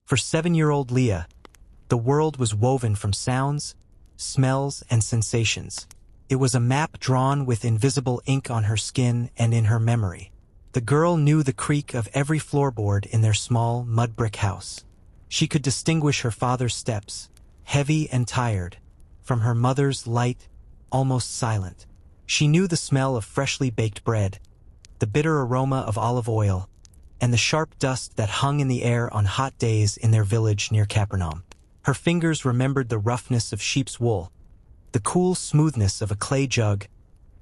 For 7-year-old Leah, the world was woven from sounds, smells, and sensations. It was a map drawn with invisible ink on her skin and in her memory. The girl knew the creak of every floorboard in their small mud-brick house. She could distinguish her father's steps, heavy and tired, from her mother's light, almost silent. She knew the smell of freshly baked bread, the bitter aroma of olive oil, and the sharp dust that hung in the air on hot days in their village near Capernaum. Her fingers remembered the roughness of sheep's wool, the cool smoothness of a clay jug,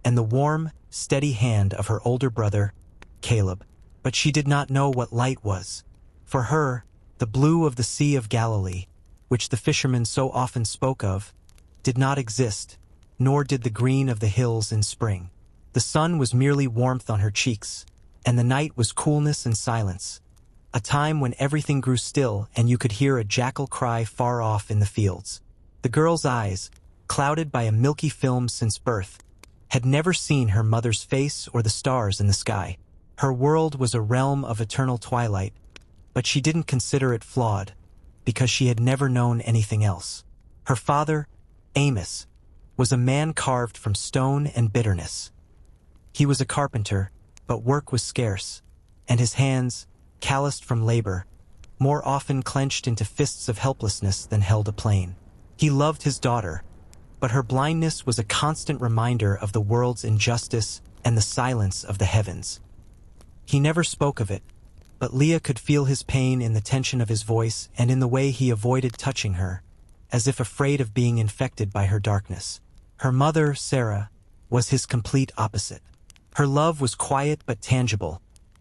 and the warm, steady hand of her older brother, Caleb. But she did not know what light was. For her, the blue of the Sea of Galilee, which the fishermen so often spoke of, did not exist, nor did the green of the hills in spring. The sun was merely warmth on her cheeks, and the night was coolness and silence, a time when everything grew still and you could hear a jackal cry far off in the fields. The girl's eyes, clouded by a milky film since birth, had never seen her mother's face or the stars in the sky. Her world was a realm of eternal twilight, but she didn't consider it flawed, because she had never known anything else. Her father, Amos, was a man carved from stone and bitterness. He was a carpenter, but work was scarce, and his hands, calloused from labor, more often clenched into fists of helplessness than held a plane. He loved his daughter, but her blindness was a constant reminder of the world's injustice and the silence of the heavens. He never spoke of it, but Leah could feel his pain in the tension of his voice and in the way he avoided touching her, as if afraid of being infected by her darkness. Her mother, Sarah, was his complete opposite. Her love was quiet but tangible,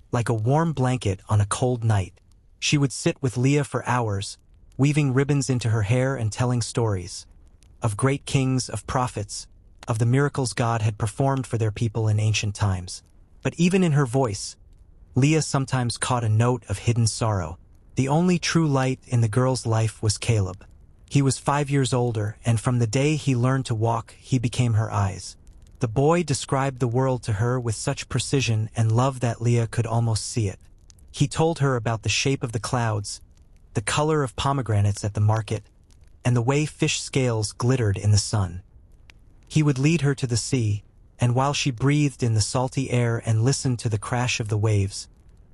like a warm blanket on a cold night. She would sit with Leah for hours, weaving ribbons into her hair and telling stories of great kings, of prophets, of the miracles God had performed for their people in ancient times. But even in her voice, Leah sometimes caught a note of hidden sorrow. The only true light in the girl's life was Caleb. He was 5 years older, and from the day he learned to walk, he became her eyes. The boy described the world to her with such precision and love that Leah could almost see it. He told her about the shape of the clouds, the color of pomegranates at the market, and the way fish scales glittered in the sun. He would lead her to the sea, and while she breathed in the salty air and listened to the crash of the waves,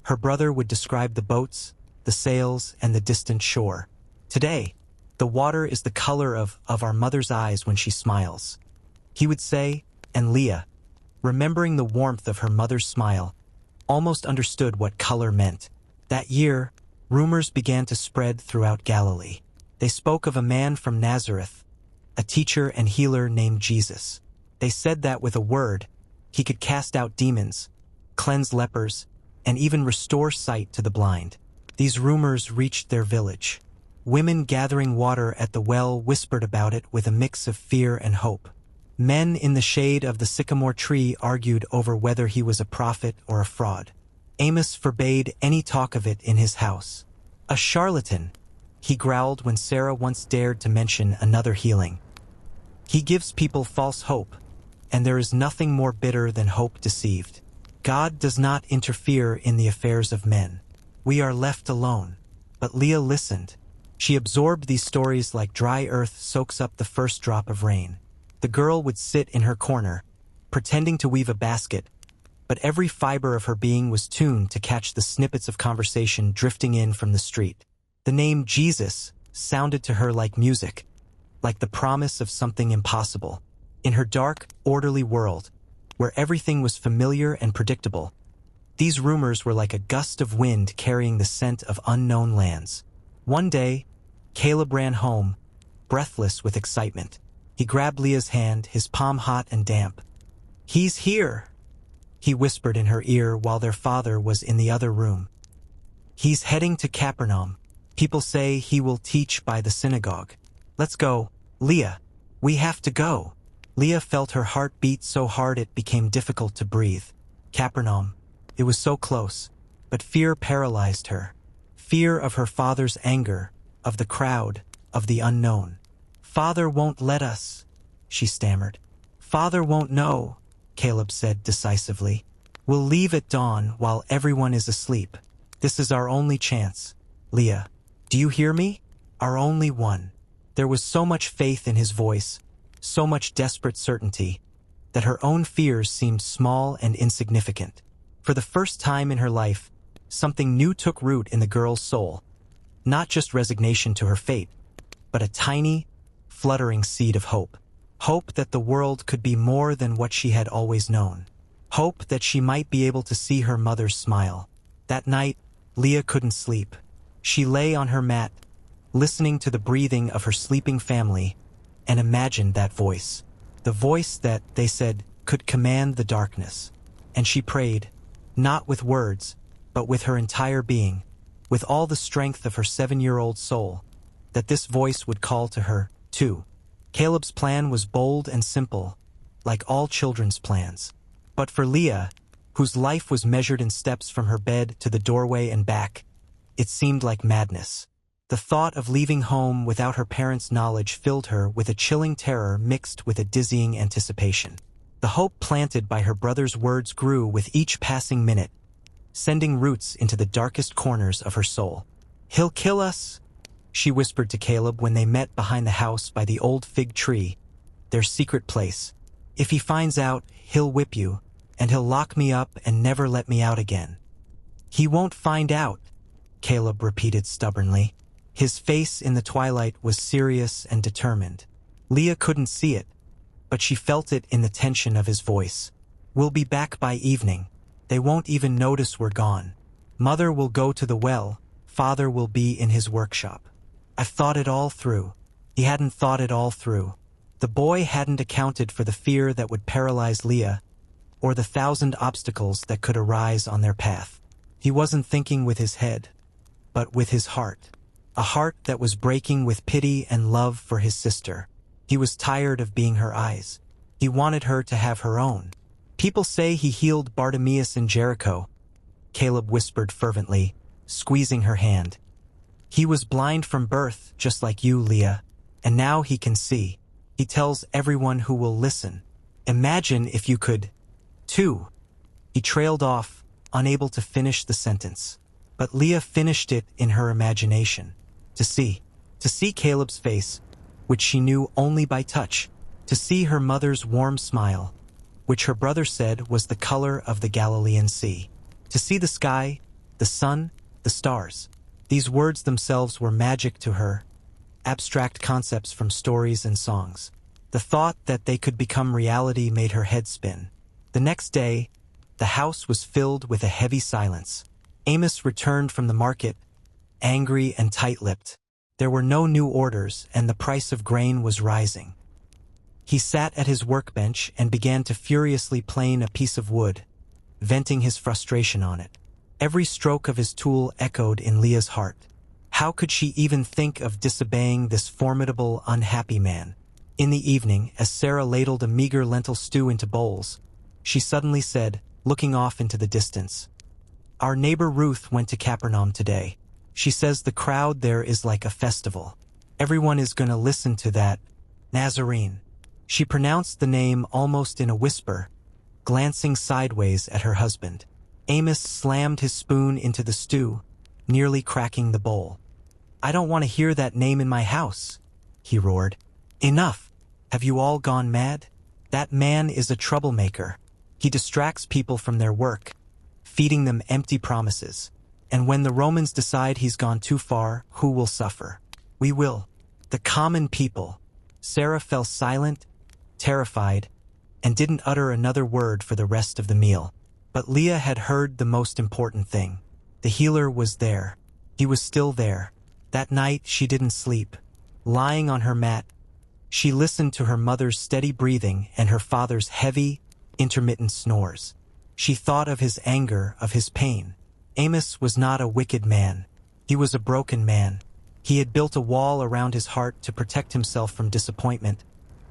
her brother would describe the boats, the sails, and the distant shore. Today, the water is the color of our mother's eyes when she smiles, he would say, and Leah, remembering the warmth of her mother's smile, almost understood what color meant. That year, rumors began to spread throughout Galilee. They spoke of a man from Nazareth, a teacher and healer named Jesus. They said that with a word, he could cast out demons, cleanse lepers, and even restore sight to the blind. These rumors reached their village. Women gathering water at the well whispered about it with a mix of fear and hope. Men in the shade of the sycamore tree argued over whether he was a prophet or a fraud. Amos forbade any talk of it in his house. "A charlatan," he growled when Sarah once dared to mention another healing. "He gives people false hope, and there is nothing more bitter than hope deceived. God does not interfere in the affairs of men. We are left alone." But Leah listened. She absorbed these stories like dry earth soaks up the first drop of rain. The girl would sit in her corner, pretending to weave a basket, but every fiber of her being was tuned to catch the snippets of conversation drifting in from the street. The name Jesus sounded to her like music, like the promise of something impossible. In her dark, orderly world, where everything was familiar and predictable, these rumors were like a gust of wind carrying the scent of unknown lands. One day, Caleb ran home, breathless with excitement. He grabbed Leah's hand, his palm hot and damp. "He's here," he whispered in her ear while their father was in the other room. "He's heading to Capernaum. People say he will teach by the synagogue. Let's go, Leah. We have to go." Leah felt her heart beat so hard it became difficult to breathe. Capernaum. It was so close, but fear paralyzed her. Fear of her father's anger, of the crowd, of the unknown. "Father won't let us," she stammered. "Father won't know," Caleb said decisively. "We'll leave at dawn while everyone is asleep. This is our only chance, Leah. Do you hear me? Our only one." There was so much faith in his voice, so much desperate certainty, that her own fears seemed small and insignificant. For the first time in her life, something new took root in the girl's soul. Not just resignation to her fate, but a tiny, fluttering seed of hope. Hope that the world could be more than what she had always known. Hope that she might be able to see her mother's smile. That night, Leah couldn't sleep. She lay on her mat, listening to the breathing of her sleeping family, and imagined that voice. The voice that, they said, could command the darkness. And she prayed, not with words, but with her entire being, with all the strength of her 7-year-old soul, that this voice would call to her, too. Caleb's plan was bold and simple, like all children's plans. But for Leah, whose life was measured in steps from her bed to the doorway and back, it seemed like madness. The thought of leaving home without her parents' knowledge filled her with a chilling terror mixed with a dizzying anticipation. The hope planted by her brother's words grew with each passing minute, sending roots into the darkest corners of her soul. "He'll kill us," she whispered to Caleb when they met behind the house by the old fig tree, their secret place. "If he finds out, he'll whip you, and he'll lock me up and never let me out again." "He won't find out," Caleb repeated stubbornly. His face in the twilight was serious and determined. Leah couldn't see it, but she felt it in the tension of his voice. "We'll be back by evening. They won't even notice we're gone. Mother will go to the well, father will be in his workshop." I've thought it all through. He hadn't thought it all through. The boy hadn't accounted for the fear that would paralyze Leah, or the 1,000 obstacles that could arise on their path. He wasn't thinking with his head, but with his heart. A heart that was breaking with pity and love for his sister. He was tired of being her eyes. He wanted her to have her own. "People say he healed Bartimaeus in Jericho," Caleb whispered fervently, squeezing her hand. "He was blind from birth, just like you, Leah, and now he can see. He tells everyone who will listen. Imagine if you could, too." He trailed off, unable to finish the sentence. But Leah finished it in her imagination. To see Caleb's face, which she knew only by touch. To see her mother's warm smile, which her brother said was the color of the Galilean sea. To see the sky, the sun, the stars. These words themselves were magic to her, abstract concepts from stories and songs. The thought that they could become reality made her head spin. The next day, the house was filled with a heavy silence. Amos returned from the market, angry and tight-lipped. There were no new orders, and the price of grain was rising. He sat at his workbench and began to furiously plane a piece of wood, venting his frustration on it. Every stroke of his tool echoed in Leah's heart. How could she even think of disobeying this formidable, unhappy man? In the evening, as Sarah ladled a meager lentil stew into bowls, she suddenly said, looking off into the distance, "Our neighbor Ruth went to Capernaum today. She says the crowd there is like a festival. Everyone is going to listen to that Nazarene." She pronounced the name almost in a whisper, glancing sideways at her husband. Amos slammed his spoon into the stew, nearly cracking the bowl. "I don't want to hear that name in my house," he roared. "Enough! Have you all gone mad? That man is a troublemaker. He distracts people from their work, feeding them empty promises. And when the Romans decide he's gone too far, who will suffer? We will. The common people." Sarah fell silent, terrified, and didn't utter another word for the rest of the meal. But Leah had heard the most important thing. The healer was there. He was still there. That night she didn't sleep. Lying on her mat, she listened to her mother's steady breathing and her father's heavy, intermittent snores. She thought of his anger, of his pain. Amos was not a wicked man. He was a broken man. He had built a wall around his heart to protect himself from disappointment,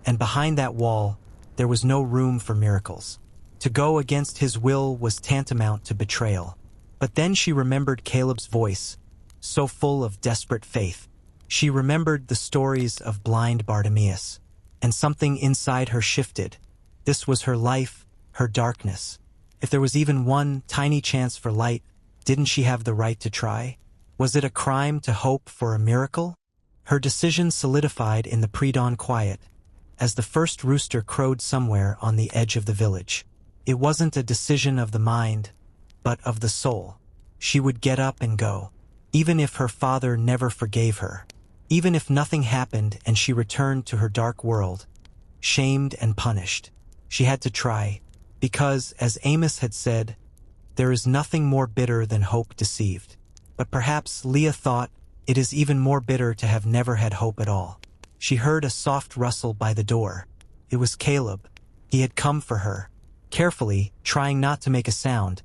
and behind that wall, there was no room for miracles. To go against his will was tantamount to betrayal. But then she remembered Caleb's voice, so full of desperate faith. She remembered the stories of blind Bartimaeus, and something inside her shifted. This was her life, her darkness. If there was even one tiny chance for light, didn't she have the right to try? Was it a crime to hope for a miracle? Her decision solidified in the pre-dawn quiet, as the first rooster crowed somewhere on the edge of the village. It wasn't a decision of the mind, but of the soul. She would get up and go, even if her father never forgave her, even if nothing happened and she returned to her dark world, shamed and punished. She had to try, because, as Amos had said, there is nothing more bitter than hope deceived. But perhaps Leah thought it is even more bitter to have never had hope at all. She heard a soft rustle by the door. It was Caleb. He had come for her. Carefully, trying not to make a sound,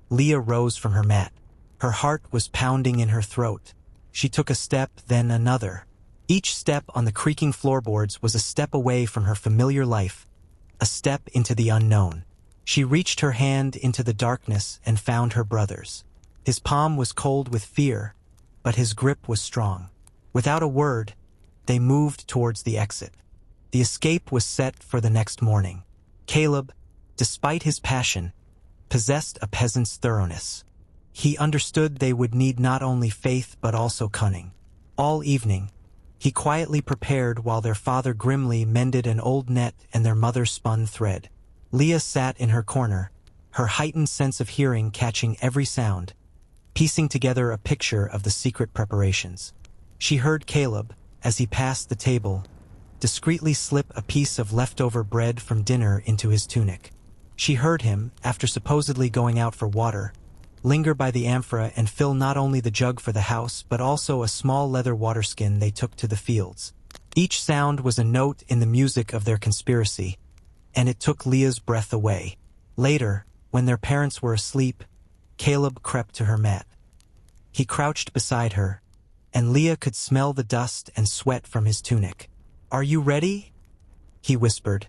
Leah rose from her mat. Her heart was pounding in her throat. She took a step, then another. Each step on the creaking floorboards was a step away from her familiar life, a step into the unknown. She reached her hand into the darkness and found her brother's. His palm was cold with fear, but his grip was strong. Without a word, they moved towards the exit. The escape was set for the next morning. Caleb, despite his passion, possessed a peasant's thoroughness. He understood they would need not only faith but also cunning. All evening, he quietly prepared while their father grimly mended an old net and their mother spun thread. Leah sat in her corner, her heightened sense of hearing catching every sound, piecing together a picture of the secret preparations. She heard Caleb, as he passed the table, discreetly slip a piece of leftover bread from dinner into his tunic. She heard him, after supposedly going out for water, linger by the amphora and fill not only the jug for the house but also a small leather waterskin they took to the fields. Each sound was a note in the music of their conspiracy, and it took Leah's breath away. Later, when their parents were asleep, Caleb crept to her mat. He crouched beside her, and Leah could smell the dust and sweat from his tunic. "Are you ready?" he whispered,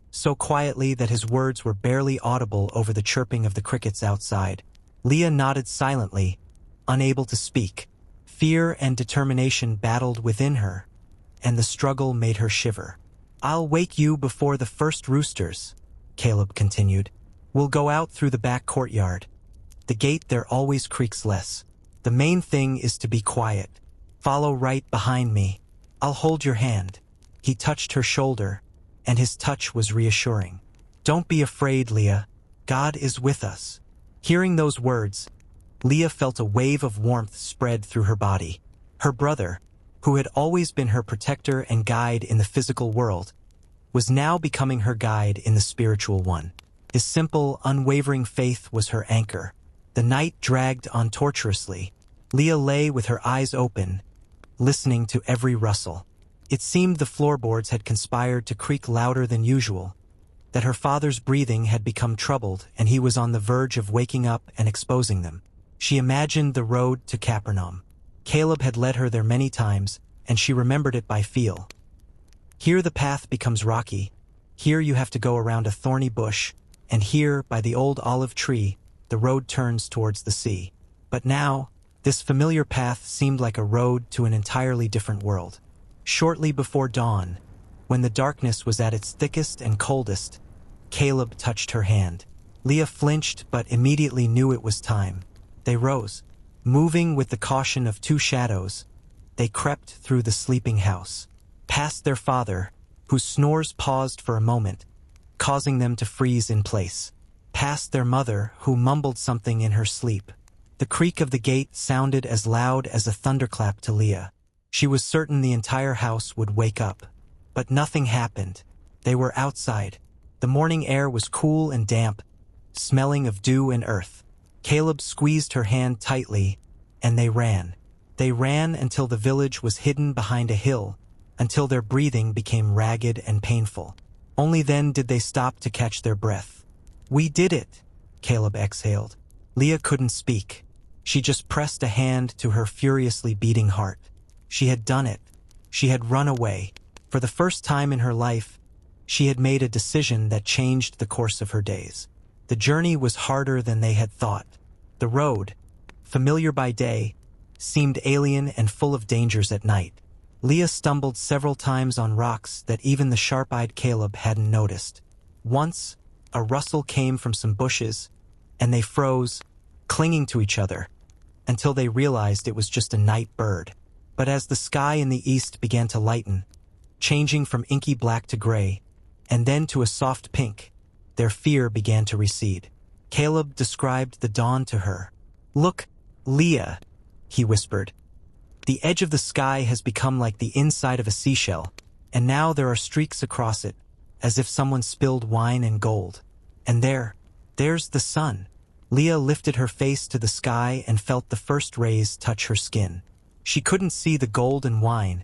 so quietly that his words were barely audible over the chirping of the crickets outside. Leah nodded silently, unable to speak. Fear and determination battled within her, and the struggle made her shiver. "I'll wake you before the first roosters," Caleb continued. "We'll go out through the back courtyard. The gate there always creaks less. The main thing is to be quiet. Follow right behind me. I'll hold your hand." He touched her shoulder, and his touch was reassuring. "Don't be afraid, Leah. God is with us." Hearing those words, Leah felt a wave of warmth spread through her body. Her brother, who had always been her protector and guide in the physical world, was now becoming her guide in the spiritual one. His simple, unwavering faith was her anchor. The night dragged on tortuously. Leah lay with her eyes open, listening to every rustle. It seemed the floorboards had conspired to creak louder than usual, that her father's breathing had become troubled and he was on the verge of waking up and exposing them. She imagined the road to Capernaum. Caleb had led her there many times, and she remembered it by feel. Here the path becomes rocky. Here you have to go around a thorny bush, and here, by the old olive tree, the road turns towards the sea. But now, this familiar path seemed like a road to an entirely different world. Shortly before dawn, when the darkness was at its thickest and coldest, Caleb touched her hand. Leah flinched but immediately knew it was time. They rose. Moving with the caution of two shadows, they crept through the sleeping house, past their father, whose snores paused for a moment, causing them to freeze in place, past their mother, who mumbled something in her sleep. The creak of the gate sounded as loud as a thunderclap to Leah. She was certain the entire house would wake up. But nothing happened. They were outside. The morning air was cool and damp, smelling of dew and earth. Caleb squeezed her hand tightly, and they ran. They ran until the village was hidden behind a hill, until their breathing became ragged and painful. Only then did they stop to catch their breath. "We did it," Caleb exhaled. Leah couldn't speak. She just pressed a hand to her furiously beating heart. She had done it. She had run away. For the first time in her life, she had made a decision that changed the course of her days. The journey was harder than they had thought. The road, familiar by day, seemed alien and full of dangers at night. Leah stumbled several times on rocks that even the sharp-eyed Caleb hadn't noticed. Once, a rustle came from some bushes, and they froze, clinging to each other. until they realized it was just a night bird. But as the sky in the east began to lighten, changing from inky black to gray, and then to a soft pink, their fear began to recede. Caleb described the dawn to her. "Look, Leah," he whispered. "The edge of the sky has become like the inside of a seashell, and now there are streaks across it, as if someone spilled wine and gold. And there's the sun." Leah lifted her face to the sky and felt the first rays touch her skin. She couldn't see the gold and wine,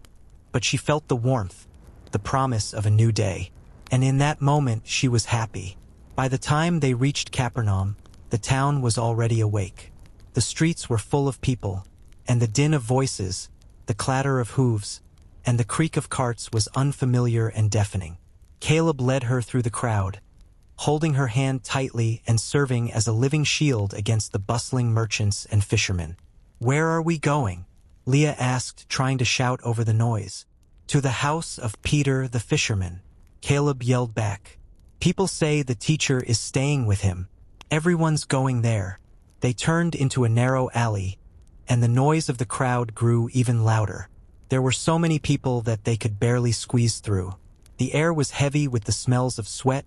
but she felt the warmth, the promise of a new day. And in that moment she was happy. By the time they reached Capernaum, the town was already awake. The streets were full of people, and the din of voices, the clatter of hooves, and the creak of carts was unfamiliar and deafening. Caleb led her through the crowd, holding her hand tightly and serving as a living shield against the bustling merchants and fishermen. "Where are we going?" Leah asked, trying to shout over the noise. "To the house of Peter the fisherman," Caleb yelled back. "People say the teacher is staying with him. Everyone's going there." They turned into a narrow alley, and the noise of the crowd grew even louder. There were so many people that they could barely squeeze through. The air was heavy with the smells of sweat,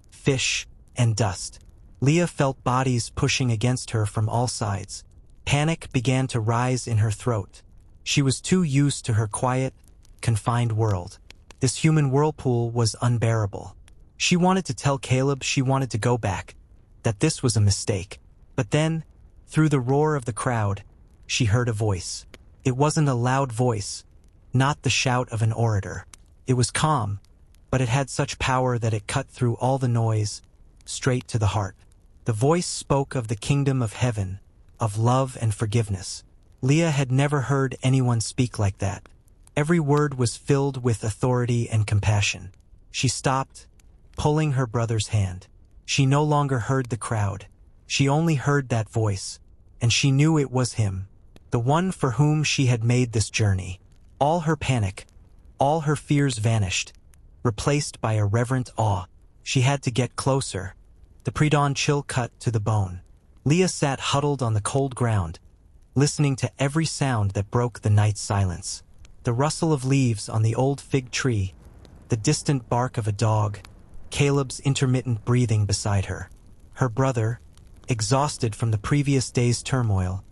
fish, and dust. Leah felt bodies pushing against her from all sides. Panic began to rise in her throat. She was too used to her quiet, confined world. This human whirlpool was unbearable. She wanted to tell Caleb she wanted to go back, that this was a mistake. But then, through the roar of the crowd, she heard a voice. It wasn't a loud voice, not the shout of an orator. It was calm, but it had such power that it cut through all the noise, straight to the heart. The voice spoke of the kingdom of heaven, of love and forgiveness. Leah had never heard anyone speak like that. Every word was filled with authority and compassion. She stopped, pulling her brother's hand. She no longer heard the crowd. She only heard that voice, and she knew it was him, the one for whom she had made this journey. All her panic, all her fears vanished, replaced by a reverent awe. She had to get closer. The pre-dawn chill cut to the bone. Leah sat huddled on the cold ground, listening to every sound that broke the night's silence. The rustle of leaves on the old fig tree, the distant bark of a dog, Caleb's intermittent breathing beside her. Her brother, exhausted from the previous day's turmoil,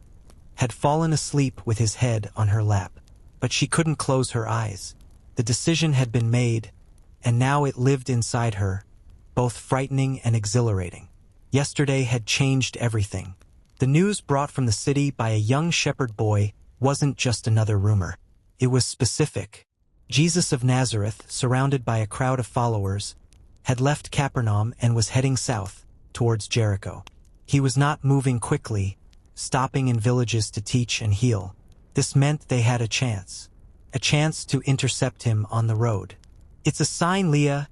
had fallen asleep with his head on her lap. But she couldn't close her eyes. The decision had been made, and now it lived inside her, both frightening and exhilarating. Yesterday had changed everything. The news brought from the city by a young shepherd boy wasn't just another rumor. It was specific. Jesus of Nazareth, surrounded by a crowd of followers, had left Capernaum and was heading south, towards Jericho. He was not moving quickly, stopping in villages to teach and heal. This meant they had a chance to intercept him on the road. "It's a sign, Leah,"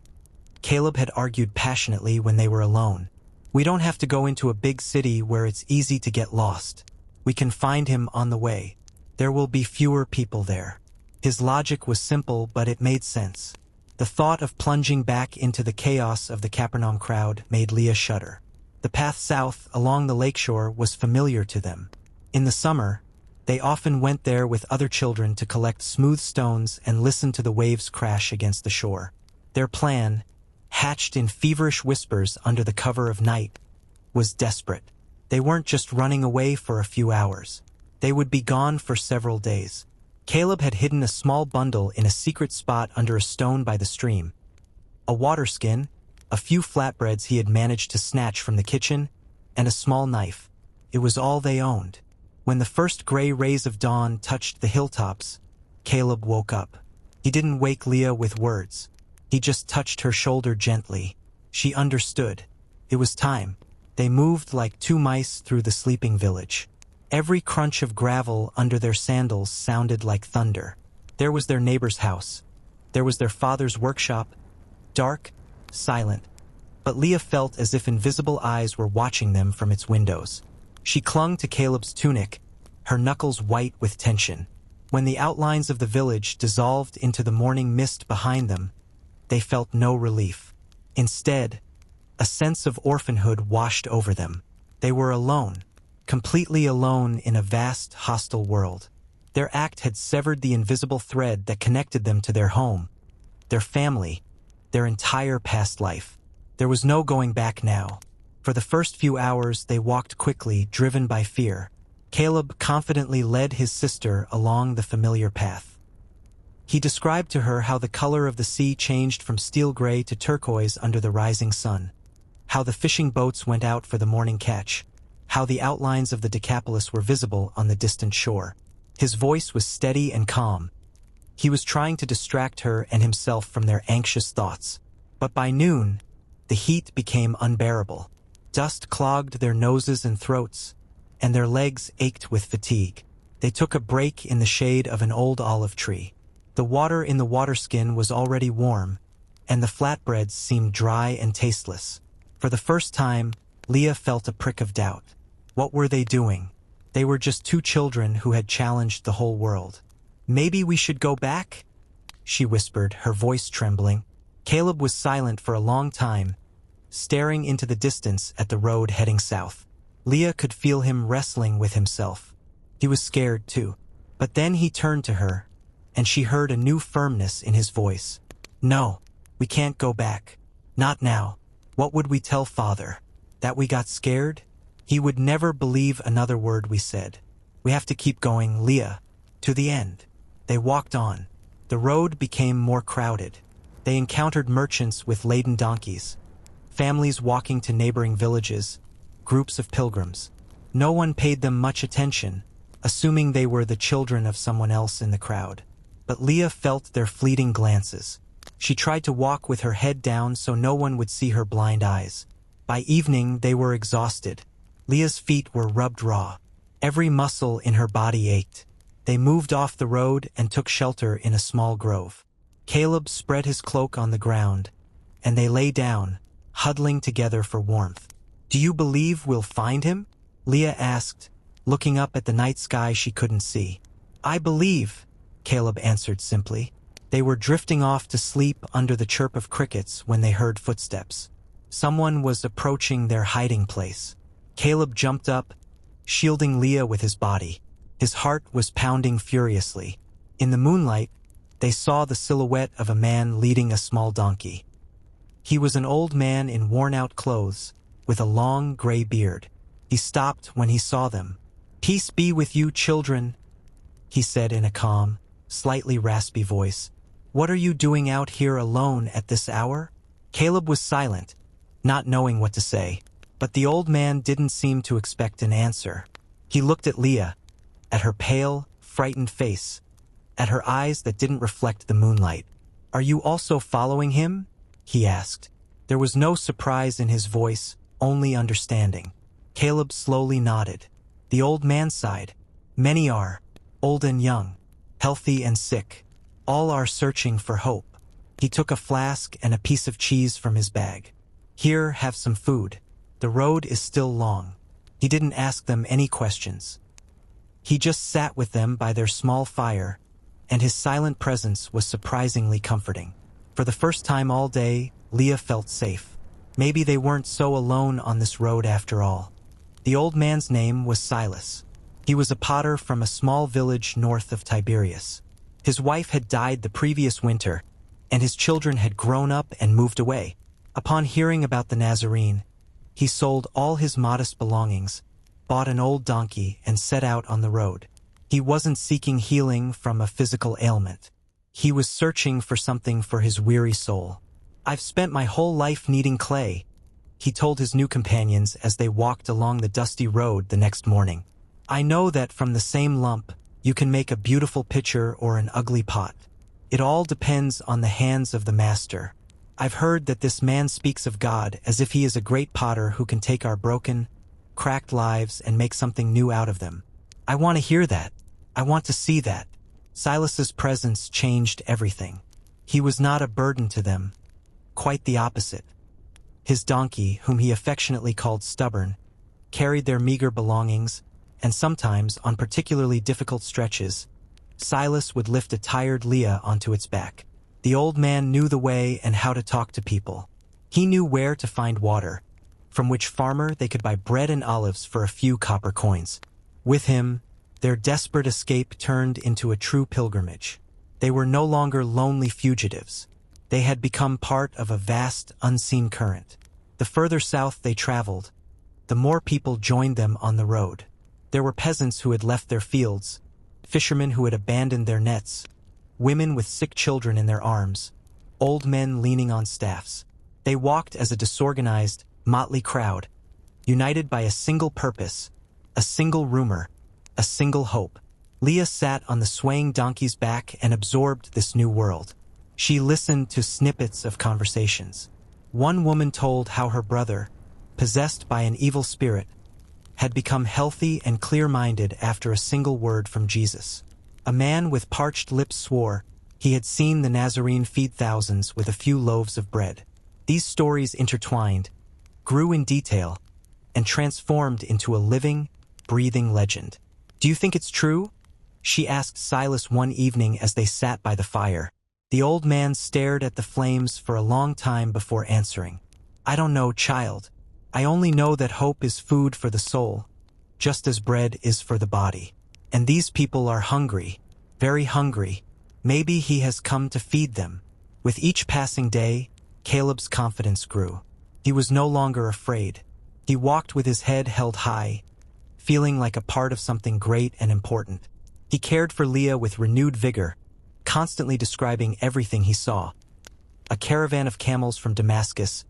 Caleb had argued passionately when they were alone. "We don't have to go into a big city where it's easy to get lost. We can find him on the way. There will be fewer people there." His logic was simple, but it made sense. The thought of plunging back into the chaos of the Capernaum crowd made Leah shudder. The path south along the lakeshore was familiar to them. In the summer, they often went there with other children to collect smooth stones and listen to the waves crash against the shore. Their plan, hatched in feverish whispers under the cover of night, was desperate. They weren't just running away for a few hours. They would be gone for several days. Caleb had hidden a small bundle in a secret spot under a stone by the stream. A water skin, a few flatbreads he had managed to snatch from the kitchen, and a small knife. It was all they owned. When the first gray rays of dawn touched the hilltops, Caleb woke up. He didn't wake Leah with words. He just touched her shoulder gently. She understood. It was time. They moved like two mice through the sleeping village. Every crunch of gravel under their sandals sounded like thunder. There was their neighbor's house. There was their father's workshop, dark, silent. But Leah felt as if invisible eyes were watching them from its windows. She clung to Caleb's tunic, her knuckles white with tension. When the outlines of the village dissolved into the morning mist behind them, they felt no relief. Instead, a sense of orphanhood washed over them. They were alone, completely alone in a vast, hostile world. Their act had severed the invisible thread that connected them to their home, their family, their entire past life. There was no going back now. For the first few hours, they walked quickly, driven by fear. Caleb confidently led his sister along the familiar path. He described to her how the color of the sea changed from steel gray to turquoise under the rising sun, how the fishing boats went out for the morning catch, how the outlines of the Decapolis were visible on the distant shore. His voice was steady and calm. He was trying to distract her and himself from their anxious thoughts. But by noon, the heat became unbearable. Dust clogged their noses and throats, and their legs ached with fatigue. They took a break in the shade of an old olive tree. The water in the waterskin was already warm, and the flatbreads seemed dry and tasteless. For the first time, Leah felt a prick of doubt. What were they doing? They were just two children who had challenged the whole world. "Maybe we should go back?" she whispered, her voice trembling. Caleb was silent for a long time, staring into the distance at the road heading south. Leah could feel him wrestling with himself. He was scared too. But then he turned to her, and she heard a new firmness in his voice. "No, we can't go back. Not now. What would we tell Father? That we got scared? He would never believe another word we said. We have to keep going, Leah, to the end." They walked on. The road became more crowded. They encountered merchants with laden donkeys, families walking to neighboring villages, groups of pilgrims. No one paid them much attention, assuming they were the children of someone else in the crowd. But Leah felt their fleeting glances. She tried to walk with her head down so no one would see her blind eyes. By evening, they were exhausted. Leah's feet were rubbed raw. Every muscle in her body ached. They moved off the road and took shelter in a small grove. Caleb spread his cloak on the ground, and they lay down, huddling together for warmth. "Do you believe we'll find him?" Leah asked, looking up at the night sky she couldn't see. "I believe," Caleb answered simply. They were drifting off to sleep under the chirp of crickets when they heard footsteps. Someone was approaching their hiding place. Caleb jumped up, shielding Leah with his body. His heart was pounding furiously. In the moonlight, they saw the silhouette of a man leading a small donkey. He was an old man in worn-out clothes, with a long gray beard. He stopped when he saw them. "Peace be with you, children," he said in a calm, slightly raspy voice. "What are you doing out here alone at this hour?" Caleb was silent, not knowing what to say. But the old man didn't seem to expect an answer. He looked at Leah, at her pale, frightened face, at her eyes that didn't reflect the moonlight. "Are you also following him?" he asked. There was no surprise in his voice, only understanding. Caleb slowly nodded. The old man sighed. "Many are, old and young, healthy and sick. All are searching for hope." He took a flask and a piece of cheese from his bag. "Here, have some food. The road is still long." He didn't ask them any questions. He just sat with them by their small fire, and his silent presence was surprisingly comforting. For the first time all day, Leah felt safe. Maybe they weren't so alone on this road after all. The old man's name was Silas. He was a potter from a small village north of Tiberias. His wife had died the previous winter, and his children had grown up and moved away. Upon hearing about the Nazarene, he sold all his modest belongings, bought an old donkey, and set out on the road. He wasn't seeking healing from a physical ailment. He was searching for something for his weary soul. "I've spent my whole life kneading clay," he told his new companions as they walked along the dusty road the next morning. "I know that from the same lump, you can make a beautiful pitcher or an ugly pot. It all depends on the hands of the master. I've heard that this man speaks of God as if he is a great potter who can take our broken, cracked lives and make something new out of them. I want to hear that. I want to see that." Silas's presence changed everything. He was not a burden to them. Quite the opposite. His donkey, whom he affectionately called Stubborn, carried their meager belongings, and sometimes, on particularly difficult stretches, Silas would lift a tired Leah onto its back. The old man knew the way and how to talk to people. He knew where to find water. from which farmer they could buy bread and olives for a few copper coins. With him, their desperate escape turned into a true pilgrimage. They were no longer lonely fugitives. They had become part of a vast, unseen current. The further south they traveled, the more people joined them on the road. There were peasants who had left their fields, fishermen who had abandoned their nets, women with sick children in their arms, old men leaning on staffs. They walked as a disorganized, motley crowd, united by a single purpose, a single rumor, a single hope. Leah sat on the swaying donkey's back and absorbed this new world. She listened to snippets of conversations. One woman told how her brother, possessed by an evil spirit, had become healthy and clear-minded after a single word from Jesus. A man with parched lips swore he had seen the Nazarene feed thousands with a few loaves of bread. These stories intertwined, grew in detail, and transformed into a living, breathing legend. "Do you think it's true?" she asked Silas one evening as they sat by the fire. The old man stared at the flames for a long time before answering. "I don't know, child. I only know that hope is food for the soul, just as bread is for the body. And these people are hungry, very hungry. Maybe he has come to feed them." With each passing day, Caleb's confidence grew. He was no longer afraid. He walked with his head held high, feeling like a part of something great and important. He cared for Leah with renewed vigor, constantly describing everything he saw. A caravan of camels from Damascus,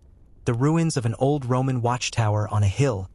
the ruins of an old Roman watchtower on a hill,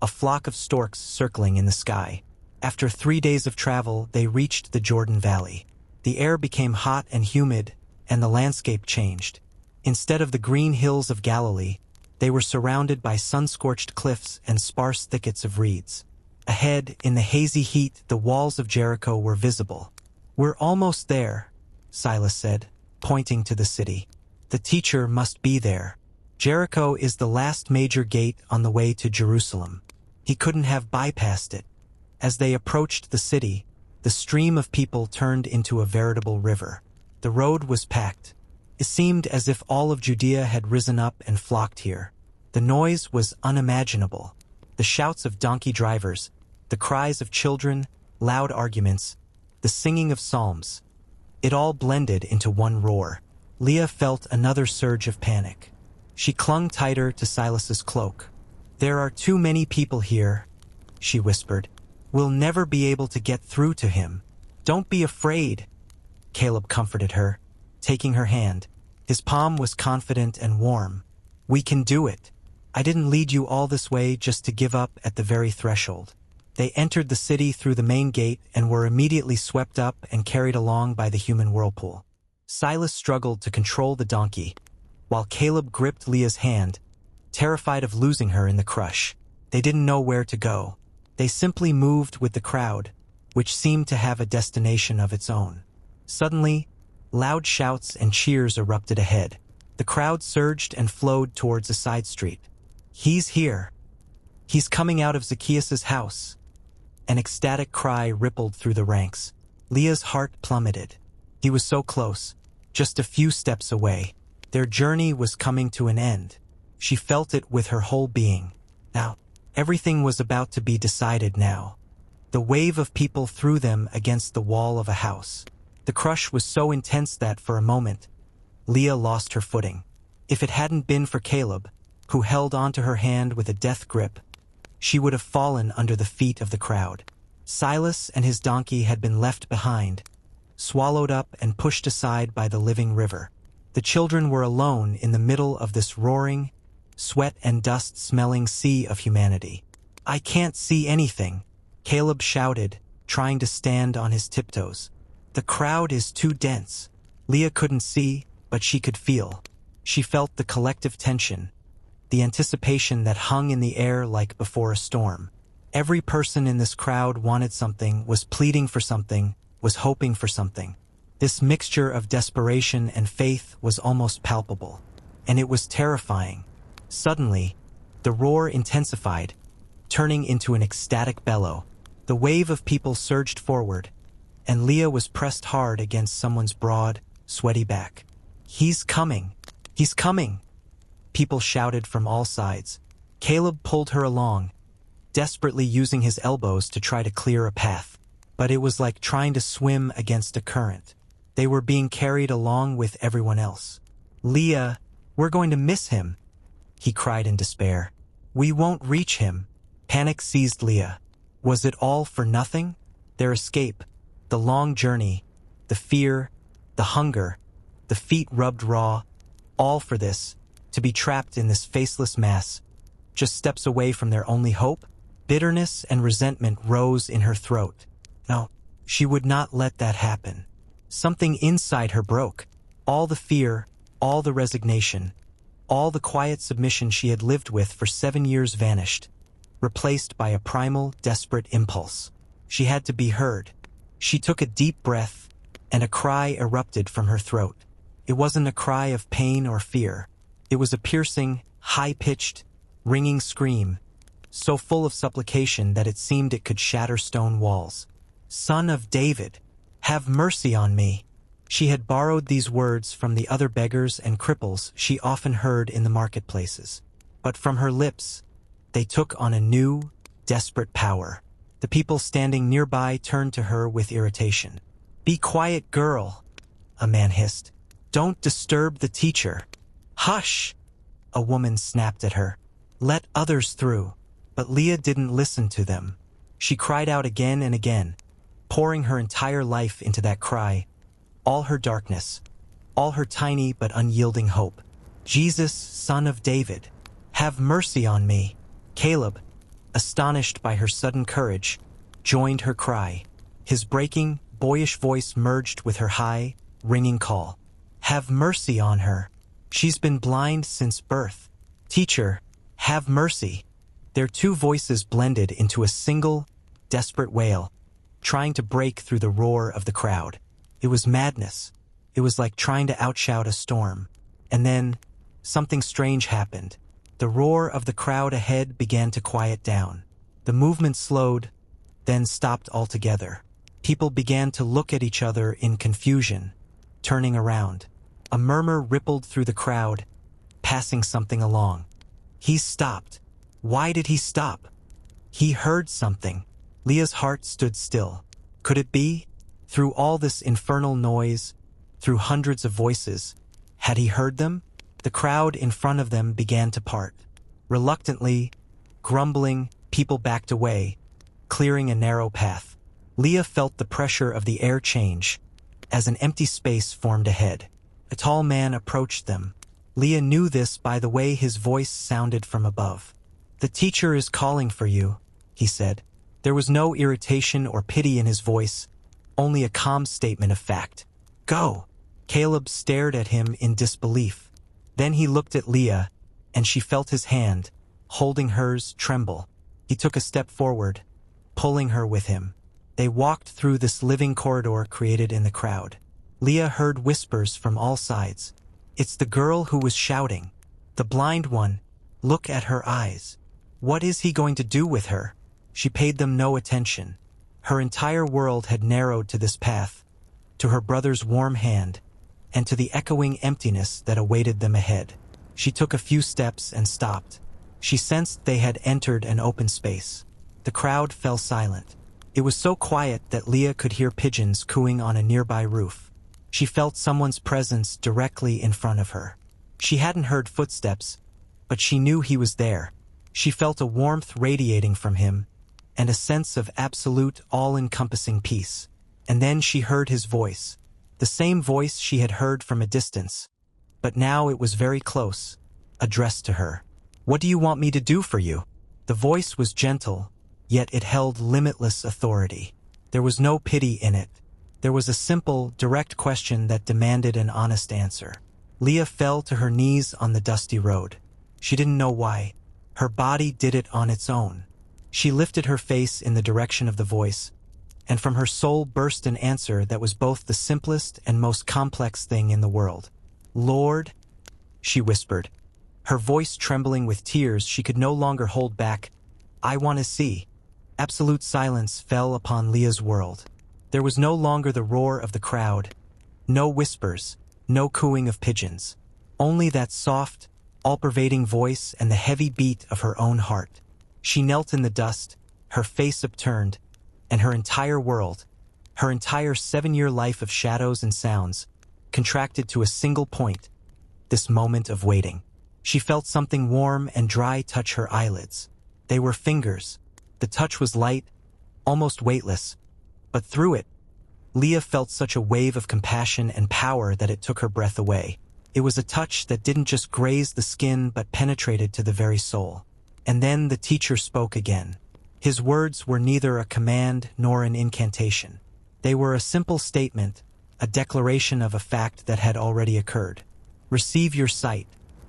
a flock of storks circling in the sky. After 3 days of travel, they reached the Jordan Valley. The air became hot and humid, and the landscape changed. Instead of the green hills of Galilee, they were surrounded by sun-scorched cliffs and sparse thickets of reeds. Ahead, in the hazy heat, the walls of Jericho were visible. "We're almost there," Silas said, pointing to the city. "The teacher must be there." Jericho is the last major gate on the way to Jerusalem. He couldn't have bypassed it. As they approached the city, the stream of people turned into a veritable river. The road was packed. It seemed as if all of Judea had risen up and flocked here. The noise was unimaginable. The shouts of donkey drivers, the cries of children, loud arguments, the singing of psalms. It all blended into one roar. Leah felt another surge of panic. She clung tighter to Silas's cloak. "There are too many people here," she whispered. "We'll never be able to get through to him." "Don't be afraid," Caleb comforted her, taking her hand. His palm was confident and warm. "We can do it. I didn't lead you all this way just to give up at the very threshold." They entered the city through the main gate and were immediately swept up and carried along by the human whirlpool. Silas struggled to control the donkey, while Caleb gripped Leah's hand, terrified of losing her in the crush. They didn't know where to go. They simply moved with the crowd, which seemed to have a destination of its own. Suddenly, loud shouts and cheers erupted ahead. The crowd surged and flowed towards a side street. "He's here. He's coming out of Zacchaeus' house." An ecstatic cry rippled through the ranks. Leah's heart plummeted. He was so close, just a few steps away. Their journey was coming to an end. She felt it with her whole being. Now, everything was about to be decided now. The wave of people threw them against the wall of a house. The crush was so intense that, for a moment, Leah lost her footing. If it hadn't been for Caleb, who held onto her hand with a death grip, she would have fallen under the feet of the crowd. Silas and his donkey had been left behind, swallowed up and pushed aside by the living river. The children were alone in the middle of this roaring, sweat and dust-smelling sea of humanity. "I can't see anything," Caleb shouted, trying to stand on his tiptoes. "The crowd is too dense." Leah couldn't see, but she could feel. She felt the collective tension, the anticipation that hung in the air like before a storm. Every person in this crowd wanted something, was pleading for something, was hoping for something. This mixture of desperation and faith was almost palpable, and it was terrifying. Suddenly, the roar intensified, turning into an ecstatic bellow. The wave of people surged forward, and Leah was pressed hard against someone's broad, sweaty back. "He's coming! He's coming!" People shouted from all sides. Caleb pulled her along, desperately using his elbows to try to clear a path. But it was like trying to swim against a current. They were being carried along with everyone else. "Leah, we're going to miss him," he cried in despair. "We won't reach him." Panic seized Leah. Was it all for nothing? Their escape, the long journey, the fear, the hunger, the feet rubbed raw, all for this, to be trapped in this faceless mass, just steps away from their only hope? Bitterness and resentment rose in her throat. No, she would not let that happen. Something inside her broke. All the fear, all the resignation, all the quiet submission she had lived with for 7 years vanished, replaced by a primal, desperate impulse. She had to be heard. She took a deep breath, and a cry erupted from her throat. It wasn't a cry of pain or fear. It was a piercing, high-pitched, ringing scream, so full of supplication that it seemed it could shatter stone walls. "Son of David, have mercy on me." She had borrowed these words from the other beggars and cripples she often heard in the marketplaces. But from her lips, they took on a new, desperate power. The people standing nearby turned to her with irritation. "Be quiet, girl," a man hissed. "Don't disturb the teacher." "Hush," a woman snapped at her. "Let others through." But Leah didn't listen to them. She cried out again and again, pouring her entire life into that cry, all her darkness, all her tiny but unyielding hope. "Jesus, Son of David, have mercy on me." Caleb, astonished by her sudden courage, joined her cry. His breaking, boyish voice merged with her high, ringing call. "Have mercy on her. She's been blind since birth. Teacher, have mercy." Their two voices blended into a single, desperate wail, trying to break through the roar of the crowd. It was madness. It was like trying to outshout a storm. And then, something strange happened. The roar of the crowd ahead began to quiet down. The movement slowed, then stopped altogether. People began to look at each other in confusion, turning around. A murmur rippled through the crowd, passing something along. He stopped. Why did he stop? He heard something. Leah's heart stood still. Could it be? Through all this infernal noise, through hundreds of voices, had he heard them? The crowd in front of them began to part. Reluctantly, grumbling, people backed away, clearing a narrow path. Leah felt the pressure of the air change as an empty space formed ahead. A tall man approached them. Leah knew this by the way his voice sounded from above. "The teacher is calling for you," he said. There was no irritation or pity in his voice, only a calm statement of fact. "Go." Caleb stared at him in disbelief. Then he looked at Leah, and she felt his hand, holding hers, tremble. He took a step forward, pulling her with him. They walked through this living corridor created in the crowd. Leah heard whispers from all sides. "It's the girl who was shouting. The blind one. Look at her eyes. What is he going to do with her?" She paid them no attention. Her entire world had narrowed to this path, to her brother's warm hand, and to the echoing emptiness that awaited them ahead. She took a few steps and stopped. She sensed they had entered an open space. The crowd fell silent. It was so quiet that Leah could hear pigeons cooing on a nearby roof. She felt someone's presence directly in front of her. She hadn't heard footsteps, but she knew he was there. She felt a warmth radiating from him, and a sense of absolute, all-encompassing peace. And then she heard his voice, the same voice she had heard from a distance. But now it was very close, addressed to her. "What do you want me to do for you?" The voice was gentle, yet it held limitless authority. There was no pity in it. There was a simple, direct question that demanded an honest answer. Leah fell to her knees on the dusty road. She didn't know why. Her body did it on its own. She lifted her face in the direction of the voice, and from her soul burst an answer that was both the simplest and most complex thing in the world. "Lord," she whispered, her voice trembling with tears she could no longer hold back, "I want to see." Absolute silence fell upon Leah's world. There was no longer the roar of the crowd, no whispers, no cooing of pigeons. Only that soft, all-pervading voice, and the heavy beat of her own heart. She knelt in the dust, her face upturned, and her entire world, her entire 7-year life of shadows and sounds, contracted to a single point, this moment of waiting. She felt something warm and dry touch her eyelids. They were fingers. The touch was light, almost weightless, but through it, Leah felt such a wave of compassion and power that it took her breath away. It was a touch that didn't just graze the skin but penetrated to the very soul. And then the teacher spoke again. His words were neither a command nor an incantation. They were a simple statement, a declaration of a fact that had already occurred. Receive your sight.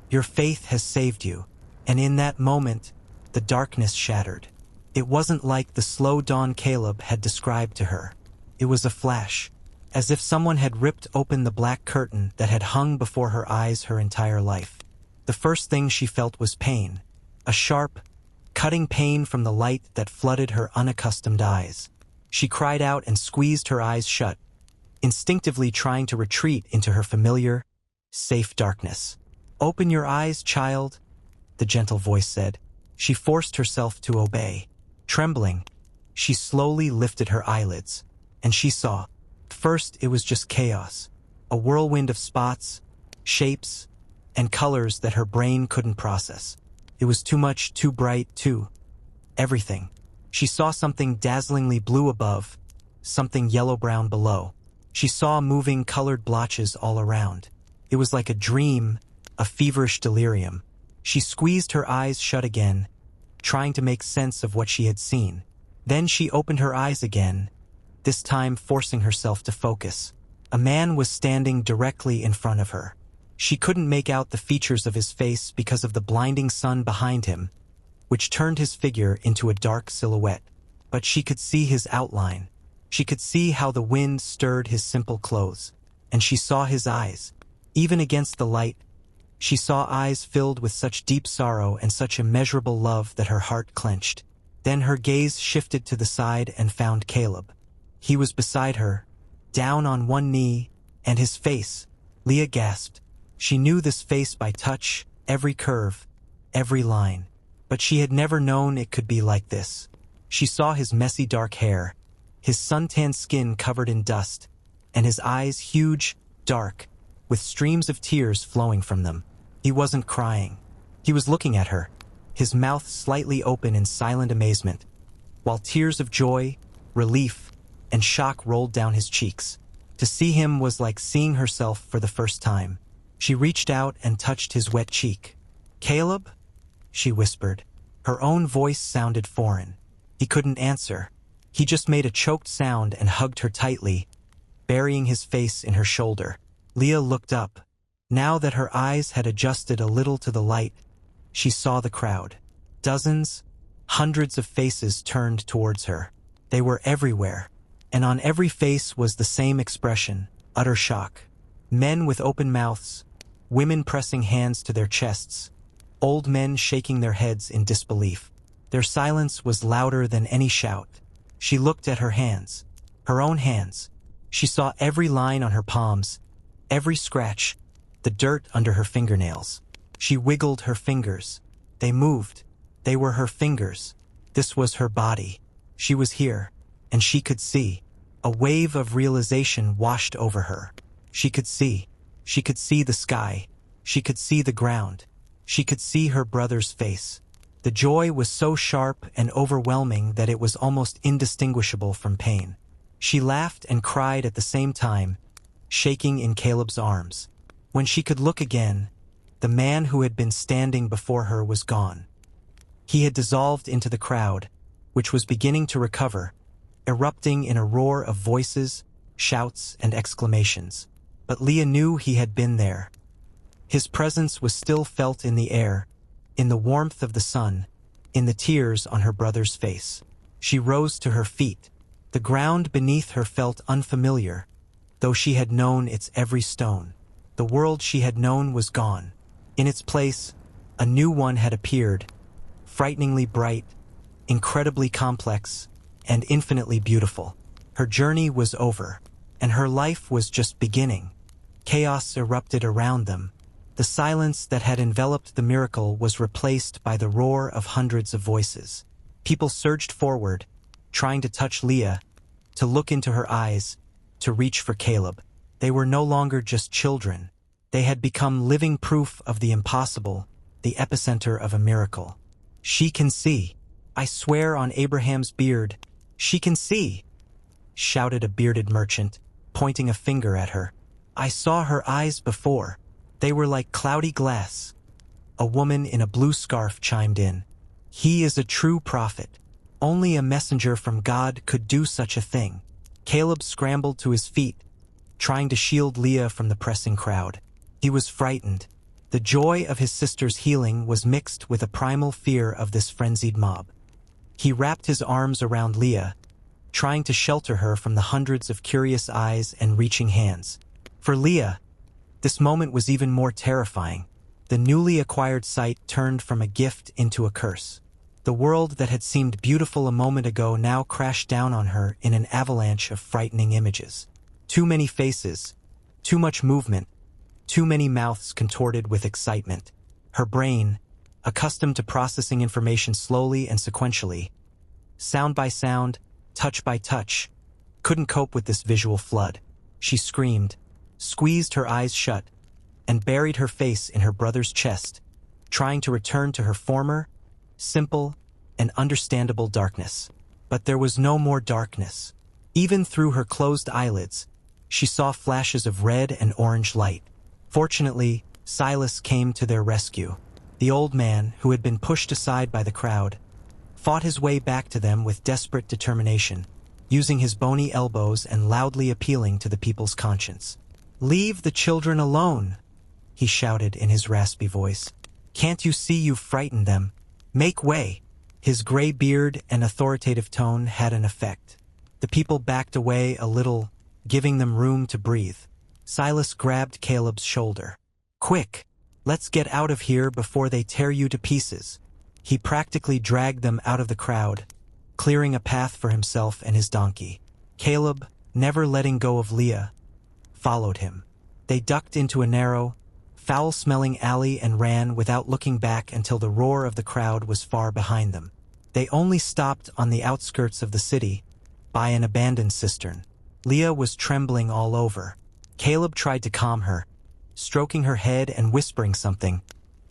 Your faith has saved you. And in that moment, the darkness shattered. It wasn't like the slow dawn Caleb had described to her. It was a flash, as if someone had ripped open the black curtain that had hung before her eyes her entire life. The first thing she felt was pain, a sharp, cutting pain from the light that flooded her unaccustomed eyes. She cried out and squeezed her eyes shut, instinctively trying to retreat into her familiar, safe darkness. "Open your eyes, child," the gentle voice said. She forced herself to obey. Trembling, she slowly lifted her eyelids, and she saw. First, it was just chaos, a whirlwind of spots, shapes, and colors that her brain couldn't process. It was too much, too bright, everything. She saw something dazzlingly blue above, something yellow-brown below. She saw moving colored blotches all around. It was like a dream, a feverish delirium. She squeezed her eyes shut again, trying to make sense of what she had seen. Then she opened her eyes again, this time forcing herself to focus. A man was standing directly in front of her. She couldn't make out the features of his face because of the blinding sun behind him, which turned his figure into a dark silhouette. But she could see his outline. She could see how the wind stirred his simple clothes. And she saw his eyes. Even against the light, she saw eyes filled with such deep sorrow and such immeasurable love that her heart clenched. Then her gaze shifted to the side and found Caleb. He was beside her, down on one knee, and his face. Leah gasped. She knew this face by touch, every curve, every line. But she had never known it could be like this. She saw his messy dark hair, his suntanned skin covered in dust, and his eyes huge, dark, with streams of tears flowing from them. He wasn't crying. He was looking at her, his mouth slightly open in silent amazement, while tears of joy, relief, and shock rolled down his cheeks. To see him was like seeing herself for the first time. She reached out and touched his wet cheek. "Caleb?" she whispered. Her own voice sounded foreign. He couldn't answer. He just made a choked sound and hugged her tightly, burying his face in her shoulder. Leah looked up. Now that her eyes had adjusted a little to the light, she saw the crowd. Dozens, hundreds of faces turned towards her. They were everywhere, and on every face was the same expression, utter shock. Men with open mouths, women pressing hands to their chests, old men shaking their heads in disbelief. Their silence was louder than any shout. She looked at her hands, her own hands. She saw every line on her palms, every scratch, the dirt under her fingernails. She wiggled her fingers. They moved. They were her fingers. This was her body. She was here, and she could see. A wave of realization washed over her. She could see. She could see the sky. She could see the ground. She could see her brother's face. The joy was so sharp and overwhelming that it was almost indistinguishable from pain. She laughed and cried at the same time, shaking in Caleb's arms. When she could look again, the man who had been standing before her was gone. He had dissolved into the crowd, which was beginning to recover, erupting in a roar of voices, shouts, and exclamations. But Leah knew he had been there. His presence was still felt in the air, in the warmth of the sun, in the tears on her brother's face. She rose to her feet. The ground beneath her felt unfamiliar, though she had known its every stone. The world she had known was gone. In its place, a new one had appeared, frighteningly bright, incredibly complex, and infinitely beautiful. Her journey was over, and her life was just beginning. Chaos erupted around them. The silence that had enveloped the miracle was replaced by the roar of hundreds of voices. People surged forward, trying to touch Leah, to look into her eyes, to reach for Caleb. They were no longer just children. They had become living proof of the impossible, the epicenter of a miracle. "She can see. I swear on Abraham's beard, she can see," shouted a bearded merchant, pointing a finger at her. "I saw her eyes before. They were like cloudy glass." A woman in a blue scarf chimed in. "He is a true prophet. Only a messenger from God could do such a thing." Caleb scrambled to his feet, trying to shield Leah from the pressing crowd. He was frightened. The joy of his sister's healing was mixed with a primal fear of this frenzied mob. He wrapped his arms around Leah, trying to shelter her from the hundreds of curious eyes and reaching hands. For Leah, this moment was even more terrifying. The newly acquired sight turned from a gift into a curse. The world that had seemed beautiful a moment ago now crashed down on her in an avalanche of frightening images. Too many faces, too much movement, too many mouths contorted with excitement. Her brain, accustomed to processing information slowly and sequentially, sound by sound, touch by touch, couldn't cope with this visual flood. She screamed, squeezed her eyes shut, and buried her face in her brother's chest, trying to return to her former, simple, and understandable darkness. But there was no more darkness. Even through her closed eyelids, she saw flashes of red and orange light. Fortunately, Silas came to their rescue. The old man, who had been pushed aside by the crowd, fought his way back to them with desperate determination, using his bony elbows and loudly appealing to the people's conscience. "Leave the children alone," he shouted in his raspy voice. "Can't you see you've frightened them? Make way." His gray beard and authoritative tone had an effect. The people backed away a little, giving them room to breathe. Silas grabbed Caleb's shoulder. "Quick, let's get out of here before they tear you to pieces." He practically dragged them out of the crowd, clearing a path for himself and his donkey. Caleb, never letting go of Leah, followed him. They ducked into a narrow, foul-smelling alley and ran without looking back until the roar of the crowd was far behind them. They only stopped on the outskirts of the city, by an abandoned cistern. Leah was trembling all over. Caleb tried to calm her, stroking her head and whispering something,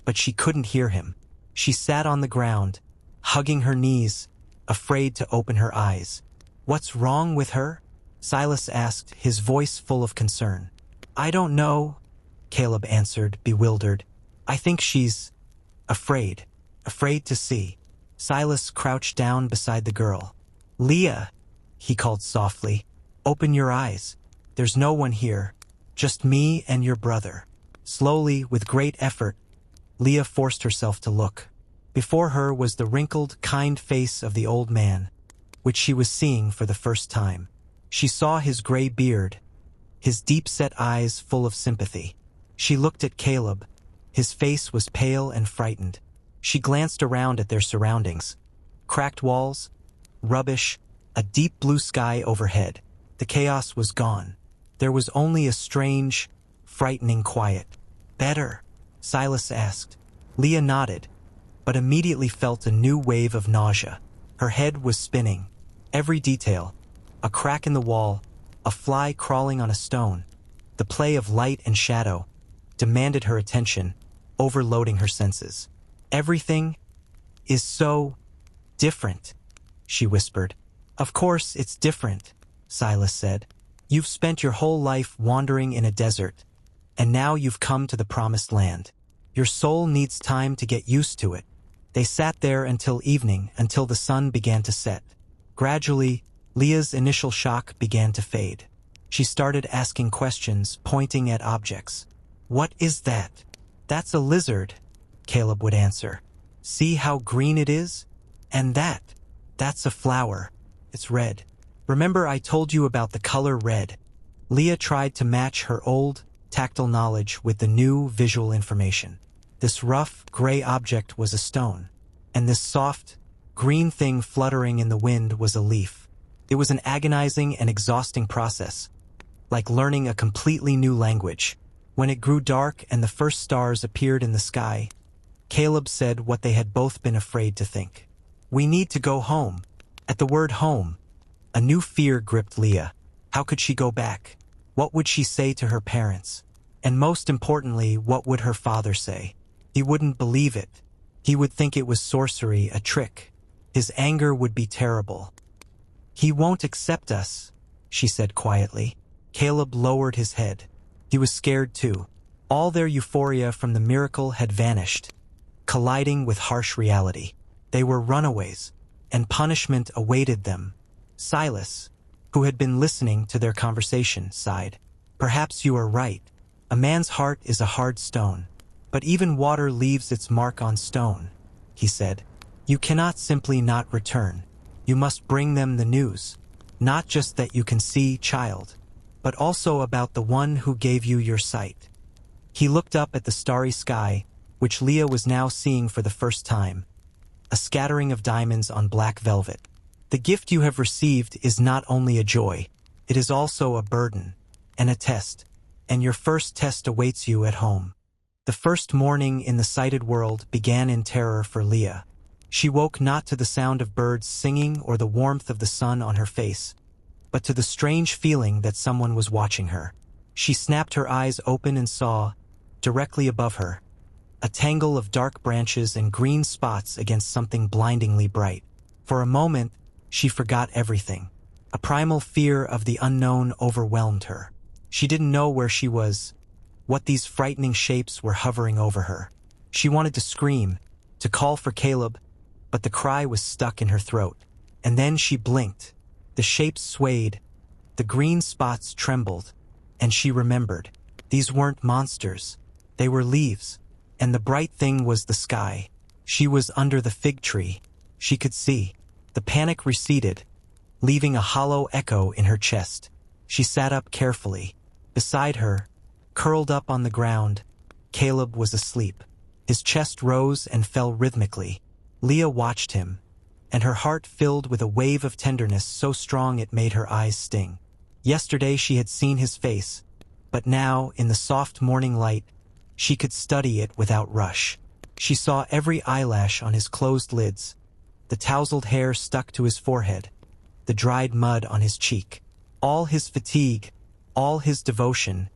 but she couldn't hear him. She sat on the ground, hugging her knees, afraid to open her eyes. "What's wrong with her?" Silas asked, his voice full of concern. "I don't know," Caleb answered, bewildered. "I think she's afraid to see." Silas crouched down beside the girl. "Leah," he called softly, "open your eyes. There's no one here, just me and your brother." Slowly, with great effort, Leah forced herself to look. Before her was the wrinkled, kind face of the old man, which she was seeing for the first time. She saw his gray beard, his deep-set eyes full of sympathy. She looked at Caleb. His face was pale and frightened. She glanced around at their surroundings. Cracked walls, rubbish, a deep blue sky overhead. The chaos was gone. There was only a strange, frightening quiet. "Better?" Silas asked. Leah nodded, but immediately felt a new wave of nausea. Her head was spinning. Every detail, a crack in the wall, a fly crawling on a stone, the play of light and shadow, demanded her attention, overloading her senses. "Everything is so different," she whispered. "Of course it's different," Silas said. "You've spent your whole life wandering in a desert, and now you've come to the promised land. Your soul needs time to get used to it." They sat there until evening, until the sun began to set. Gradually, Leah's initial shock began to fade. She started asking questions, pointing at objects. "What is that?" "That's a lizard," Caleb would answer. "See how green it is? And that's a flower. It's red. Remember I told you about the color red?" Leah tried to match her old, tactile knowledge with the new visual information. This rough, gray object was a stone, and this soft, green thing fluttering in the wind was a leaf. It was an agonizing and exhausting process, like learning a completely new language. When it grew dark and the first stars appeared in the sky, Caleb said what they had both been afraid to think. "We need to go home." At the word home, a new fear gripped Leah. How could she go back? What would she say to her parents? And most importantly, what would her father say? He wouldn't believe it. He would think it was sorcery, a trick. His anger would be terrible. "He won't accept us," she said quietly. Caleb lowered his head. He was scared too. All their euphoria from the miracle had vanished, colliding with harsh reality. They were runaways, and punishment awaited them. Silas, who had been listening to their conversation, sighed. "Perhaps you are right. A man's heart is a hard stone, but even water leaves its mark on stone," he said. "You cannot simply not return. You must bring them the news. Not just that you can see, child, but also about the one who gave you your sight." He looked up at the starry sky, which Leah was now seeing for the first time, a scattering of diamonds on black velvet. "The gift you have received is not only a joy, it is also a burden, and a test, and your first test awaits you at home." The first morning in the sighted world began in terror for Leah. She woke not to the sound of birds singing or the warmth of the sun on her face, but to the strange feeling that someone was watching her. She snapped her eyes open and saw, directly above her, a tangle of dark branches and green spots against something blindingly bright. For a moment, she forgot everything. A primal fear of the unknown overwhelmed her. She didn't know where she was, what these frightening shapes were hovering over her. She wanted to scream, to call for Caleb, but the cry was stuck in her throat. And then she blinked. The shapes swayed, the green spots trembled, and she remembered. These weren't monsters. They were leaves, and the bright thing was the sky. She was under the fig tree. She could see. The panic receded, leaving a hollow echo in her chest. She sat up carefully. Beside her, curled up on the ground, Caleb was asleep. His chest rose and fell rhythmically. Leah watched him, and her heart filled with a wave of tenderness so strong it made her eyes sting. Yesterday she had seen his face, but now, in the soft morning light, she could study it without rush. She saw every eyelash on his closed lids, the tousled hair stuck to his forehead, the dried mud on his cheek. All his fatigue, all his devotion,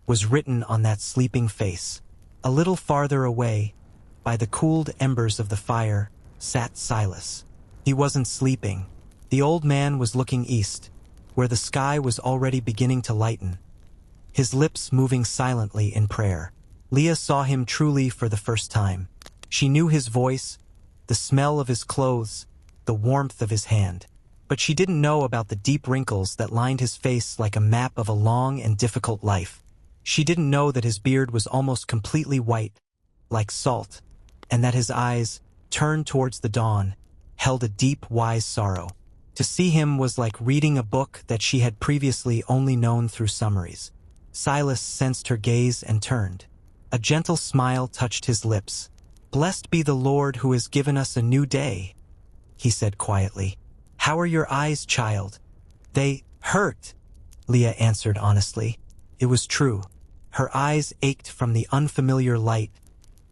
was written on that sleeping face. A little farther away, by the cooled embers of the fire, sat Silas. He wasn't sleeping. The old man was looking east, where the sky was already beginning to lighten, his lips moving silently in prayer. Leah saw him truly for the first time. She knew his voice, the smell of his clothes, the warmth of his hand. But she didn't know about the deep wrinkles that lined his face like a map of a long and difficult life. She didn't know that his beard was almost completely white, like salt, and that his eyes, turned towards the dawn, held a deep, wise sorrow. To see him was like reading a book that she had previously only known through summaries. Silas sensed her gaze and turned. A gentle smile touched his lips. "Blessed be the Lord who has given us a new day," he said quietly. "How are your eyes, child?" "They hurt," Leah answered honestly. It was true. Her eyes ached from the unfamiliar light,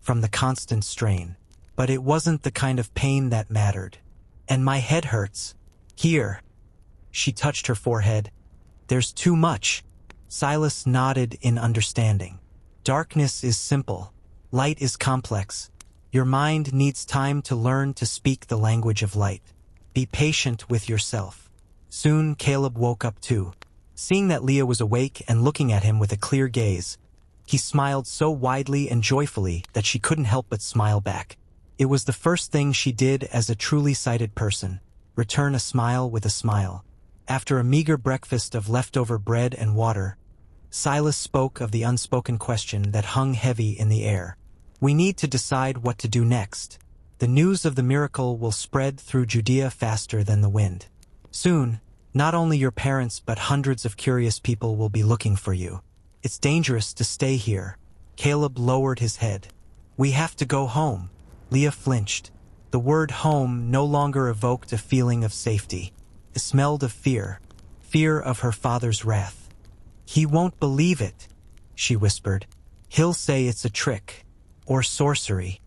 from the constant strain. But it wasn't the kind of pain that mattered. "And my head hurts. Here." She touched her forehead. "There's too much." Silas nodded in understanding. "Darkness is simple. Light is complex. Your mind needs time to learn to speak the language of light. Be patient with yourself." Soon Caleb woke up too. Seeing that Leah was awake and looking at him with a clear gaze, he smiled so widely and joyfully that she couldn't help but smile back. It was the first thing she did as a truly sighted person, return a smile with a smile. After a meager breakfast of leftover bread and water, Silas spoke of the unspoken question that hung heavy in the air. "We need to decide what to do next. The news of the miracle will spread through Judea faster than the wind. Soon, not only your parents but hundreds of curious people will be looking for you. It's dangerous to stay here." Caleb lowered his head. "We have to go home." Leah flinched. The word home no longer evoked a feeling of safety. It smelled of fear, fear of her father's wrath. "He won't believe it," she whispered. He'll say it's a trick, or sorcery.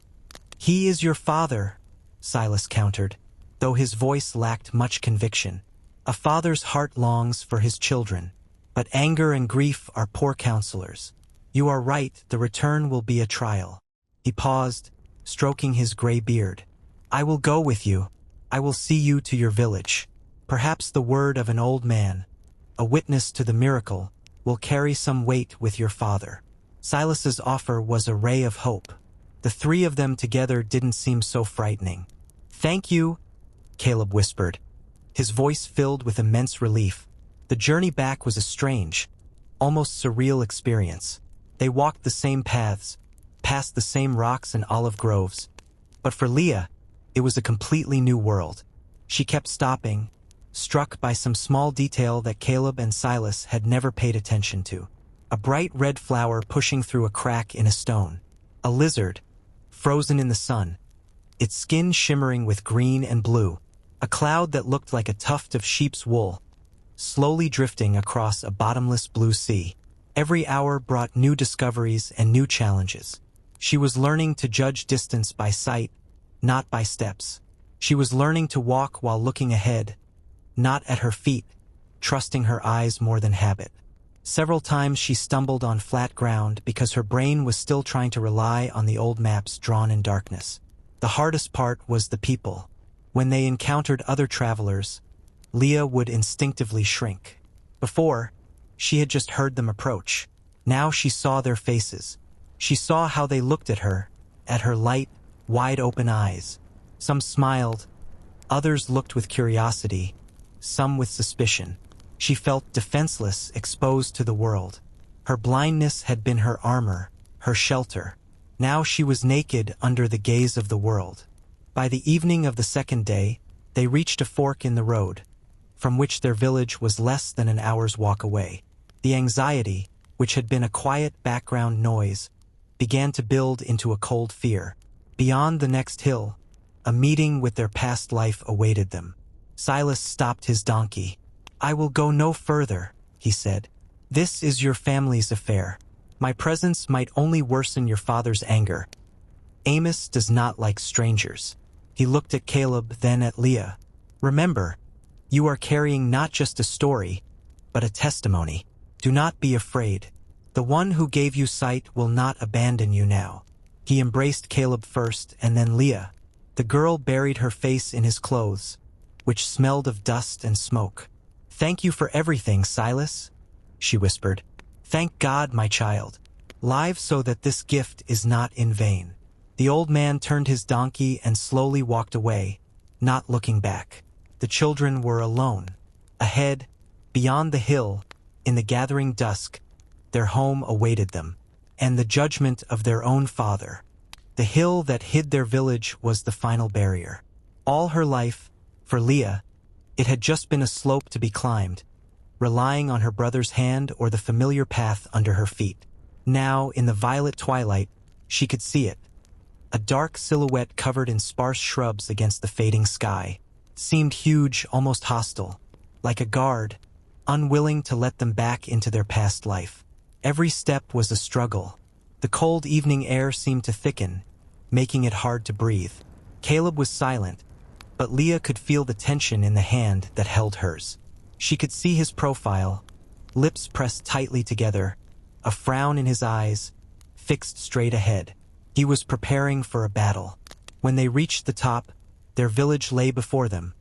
He is your father, Silas countered, though his voice lacked much conviction. A father's heart longs for his children, but anger and grief are poor counselors. You are right, the return will be a trial. He paused, stroking his gray beard. I will go with you. I will see you to your village. Perhaps the word of an old man, a witness to the miracle, will carry some weight with your father. Silas's offer was a ray of hope. The three of them together didn't seem so frightening. Thank you, Caleb whispered, his voice filled with immense relief. The journey back was a strange, almost surreal experience. They walked the same paths, past the same rocks and olive groves. But for Leah, it was a completely new world. She kept stopping, struck by some small detail that Caleb and Silas had never paid attention to. A bright red flower pushing through a crack in a stone. A lizard, frozen in the sun, its skin shimmering with green and blue. A cloud that looked like a tuft of sheep's wool, slowly drifting across a bottomless blue sea. Every hour brought new discoveries and new challenges. She was learning to judge distance by sight, not by steps. She was learning to walk while looking ahead, not at her feet, trusting her eyes more than habit. Several times she stumbled on flat ground because her brain was still trying to rely on the old maps drawn in darkness. The hardest part was the people. When they encountered other travelers, Leah would instinctively shrink. Before, she had just heard them approach. Now she saw their faces. She saw how they looked at her light, wide-open eyes. Some smiled, others looked with curiosity, some with suspicion. She felt defenseless, exposed to the world. Her blindness had been her armor, her shelter. Now she was naked under the gaze of the world. By the evening of the second day, they reached a fork in the road, from which their village was less than an hour's walk away. The anxiety, which had been a quiet background noise, began to build into a cold fear. Beyond the next hill, a meeting with their past life awaited them. Silas stopped his donkey. I will go no further, he said. This is your family's affair. My presence might only worsen your father's anger. Amos does not like strangers. He looked at Caleb, then at Leah. Remember, you are carrying not just a story, but a testimony. Do not be afraid. The one who gave you sight will not abandon you now. He embraced Caleb first and then Leah. The girl buried her face in his clothes, which smelled of dust and smoke. Thank you for everything, Silas, she whispered. Thank God, my child. Live so that this gift is not in vain. The old man turned his donkey and slowly walked away, not looking back. The children were alone. Ahead, beyond the hill, in the gathering dusk, their home awaited them, and the judgment of their own father. The hill that hid their village was the final barrier. All her life, for Leah, it had just been a slope to be climbed, relying on her brother's hand or the familiar path under her feet. Now, in the violet twilight, she could see it. A dark silhouette covered in sparse shrubs against the fading sky, seemed huge, almost hostile, like a guard, unwilling to let them back into their past life. Every step was a struggle. The cold evening air seemed to thicken, making it hard to breathe. Caleb was silent, but Leah could feel the tension in the hand that held hers. She could see his profile, lips pressed tightly together, a frown in his eyes, fixed straight ahead. He was preparing for a battle. When they reached the top, their village lay before them,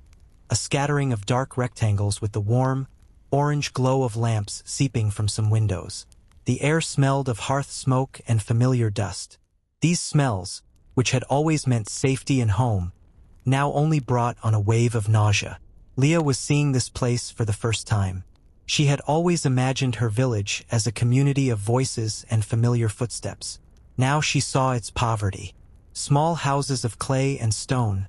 a scattering of dark rectangles with the warm, orange glow of lamps seeping from some windows. The air smelled of hearth smoke and familiar dust. These smells, which had always meant safety and home, now only brought on a wave of nausea. Leah was seeing this place for the first time. She had always imagined her village as a community of voices and familiar footsteps. Now she saw its poverty. Small houses of clay and stone,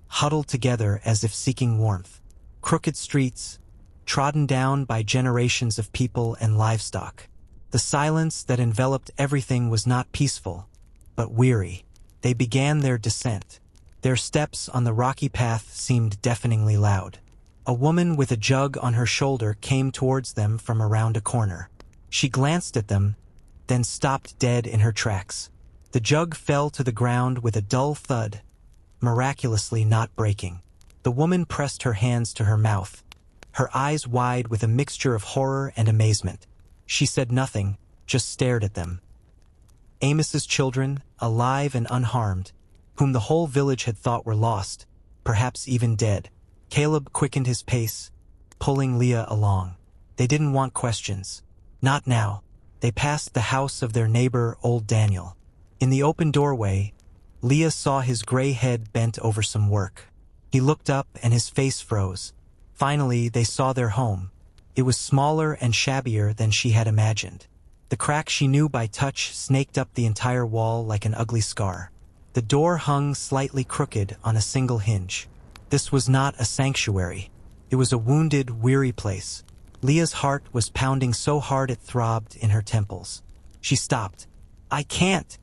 huddled together as if seeking warmth. Crooked streets, trodden down by generations of people and livestock. The silence that enveloped everything was not peaceful, but weary. They began their descent. Their steps on the rocky path seemed deafeningly loud. A woman with a jug on her shoulder came towards them from around a corner. She glanced at them, then stopped dead in her tracks. The jug fell to the ground with a dull thud, miraculously not breaking. The woman pressed her hands to her mouth, her eyes wide with a mixture of horror and amazement. She said nothing, just stared at them. Amos's children, alive and unharmed, whom the whole village had thought were lost, perhaps even dead. Caleb quickened his pace, pulling Leah along. They didn't want questions. Not now. They passed the house of their neighbor, old Daniel. In the open doorway, Leah saw his gray head bent over some work. He looked up and his face froze. Finally, they saw their home. It was smaller and shabbier than she had imagined. The crack she knew by touch snaked up the entire wall like an ugly scar. The door hung slightly crooked on a single hinge. This was not a sanctuary. It was a wounded, weary place. Leah's heart was pounding so hard it throbbed in her temples. She stopped. "I can't,"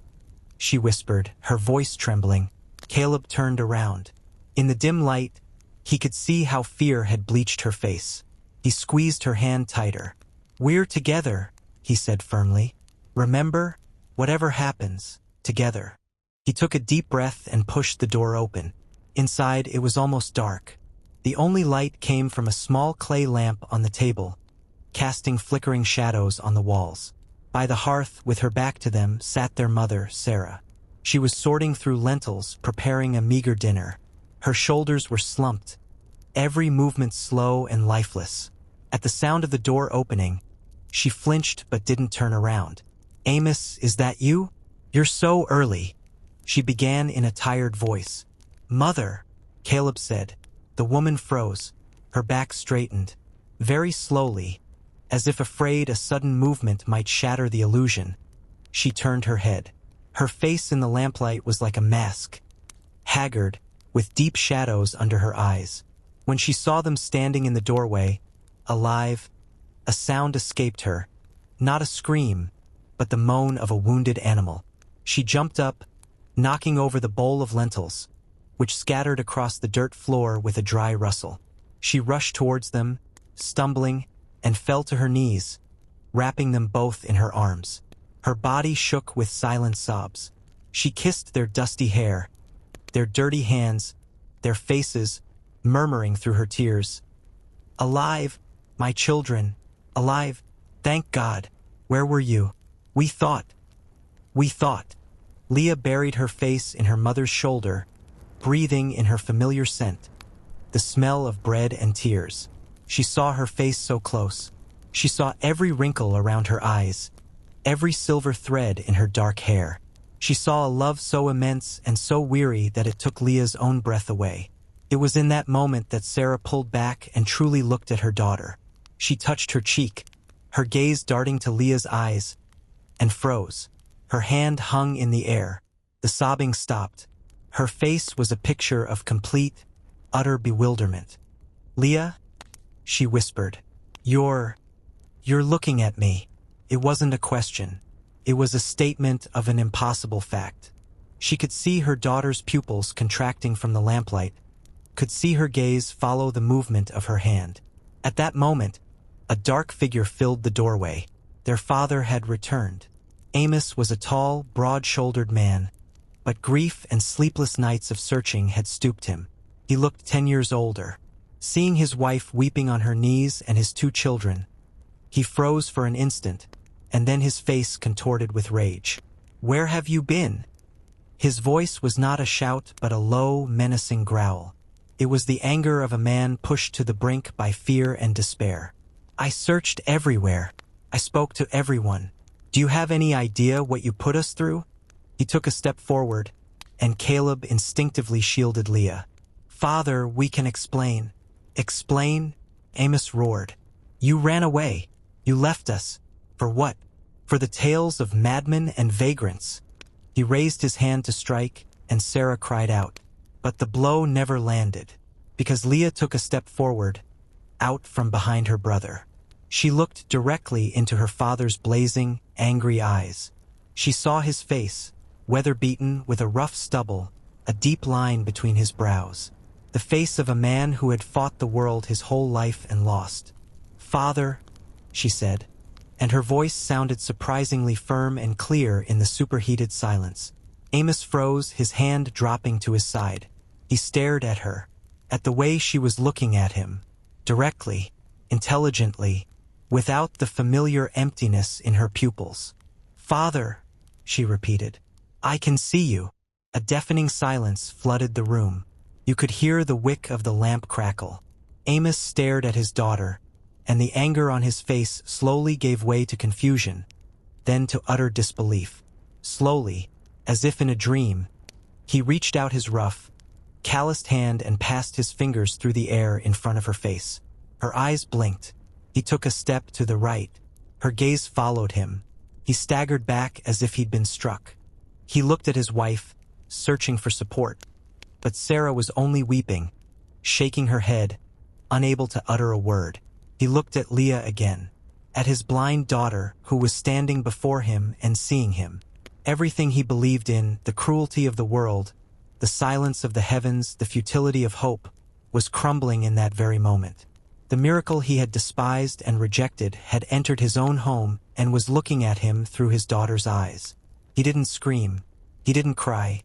she whispered, her voice trembling. Caleb turned around. In the dim light, he could see how fear had bleached her face. He squeezed her hand tighter. "We're together," he said firmly. "Remember, whatever happens, together." He took a deep breath and pushed the door open. Inside, it was almost dark. The only light came from a small clay lamp on the table, casting flickering shadows on the walls. By the hearth, with her back to them, sat their mother, Sarah. She was sorting through lentils, preparing a meager dinner. Her shoulders were slumped, every movement slow and lifeless. At the sound of the door opening, she flinched but didn't turn around. "Amos, is that you? You're so early," she began in a tired voice. "Mother," Caleb said. The woman froze, her back straightened. Very slowly, as if afraid a sudden movement might shatter the illusion, she turned her head. Her face in the lamplight was like a mask, haggard, with deep shadows under her eyes. When she saw them standing in the doorway, alive, a sound escaped her, not a scream, but the moan of a wounded animal. She jumped up, knocking over the bowl of lentils, which scattered across the dirt floor with a dry rustle. She rushed towards them, stumbling, and fell to her knees, wrapping them both in her arms. Her body shook with silent sobs. She kissed their dusty hair, their dirty hands, their faces, murmuring through her tears, "Alive, my children, alive, thank God. Where were you? We thought. Leah buried her face in her mother's shoulder, breathing in her familiar scent, the smell of bread and tears. She saw her face so close. She saw every wrinkle around her eyes, every silver thread in her dark hair. She saw a love so immense and so weary that it took Leah's own breath away. It was in that moment that Sarah pulled back and truly looked at her daughter. She touched her cheek, her gaze darting to Leah's eyes, and froze. Her hand hung in the air. The sobbing stopped. Her face was a picture of complete, utter bewilderment. "Leah," she whispered, You're looking at me." It wasn't a question. It was a statement of an impossible fact. She could see her daughter's pupils contracting from the lamplight, could see her gaze follow the movement of her hand. At that moment, a dark figure filled the doorway. Their father had returned. Amos was a tall, broad-shouldered man, but grief and sleepless nights of searching had stooped him. He looked 10 years older. Seeing his wife weeping on her knees and his 2 children, he froze for an instant, and then his face contorted with rage. "Where have you been?" His voice was not a shout but a low, menacing growl. It was the anger of a man pushed to the brink by fear and despair. "I searched everywhere. I spoke to everyone. Do you have any idea what you put us through?" He took a step forward, and Caleb instinctively shielded Leah. "Father, we can explain." "Explain?" Amos roared. "You ran away. You left us. For what? For the tales of madmen and vagrants." He raised his hand to strike, and Sarah cried out. But the blow never landed, because Leah took a step forward, out from behind her brother. She looked directly into her father's blazing, angry eyes. She saw his face, weather-beaten with a rough stubble, a deep line between his brows. The face of a man who had fought the world his whole life and lost. "Father," she said, and her voice sounded surprisingly firm and clear in the superheated silence. Amos froze, his hand dropping to his side. He stared at her, at the way she was looking at him, directly, intelligently, without the familiar emptiness in her pupils. "Father," she repeated, "I can see you." A deafening silence flooded the room. You could hear the wick of the lamp crackle. Amos stared at his daughter, and the anger on his face slowly gave way to confusion, then to utter disbelief. Slowly, as if in a dream, he reached out his rough, calloused hand and passed his fingers through the air in front of her face. Her eyes blinked. He took a step to the right. Her gaze followed him. He staggered back as if he'd been struck. He looked at his wife, searching for support. But Sarah was only weeping, shaking her head, unable to utter a word. He looked at Leah again, at his blind daughter who was standing before him and seeing him. Everything he believed in, the cruelty of the world, the silence of the heavens, the futility of hope, was crumbling in that very moment. The miracle he had despised and rejected had entered his own home and was looking at him through his daughter's eyes. He didn't scream. He didn't cry.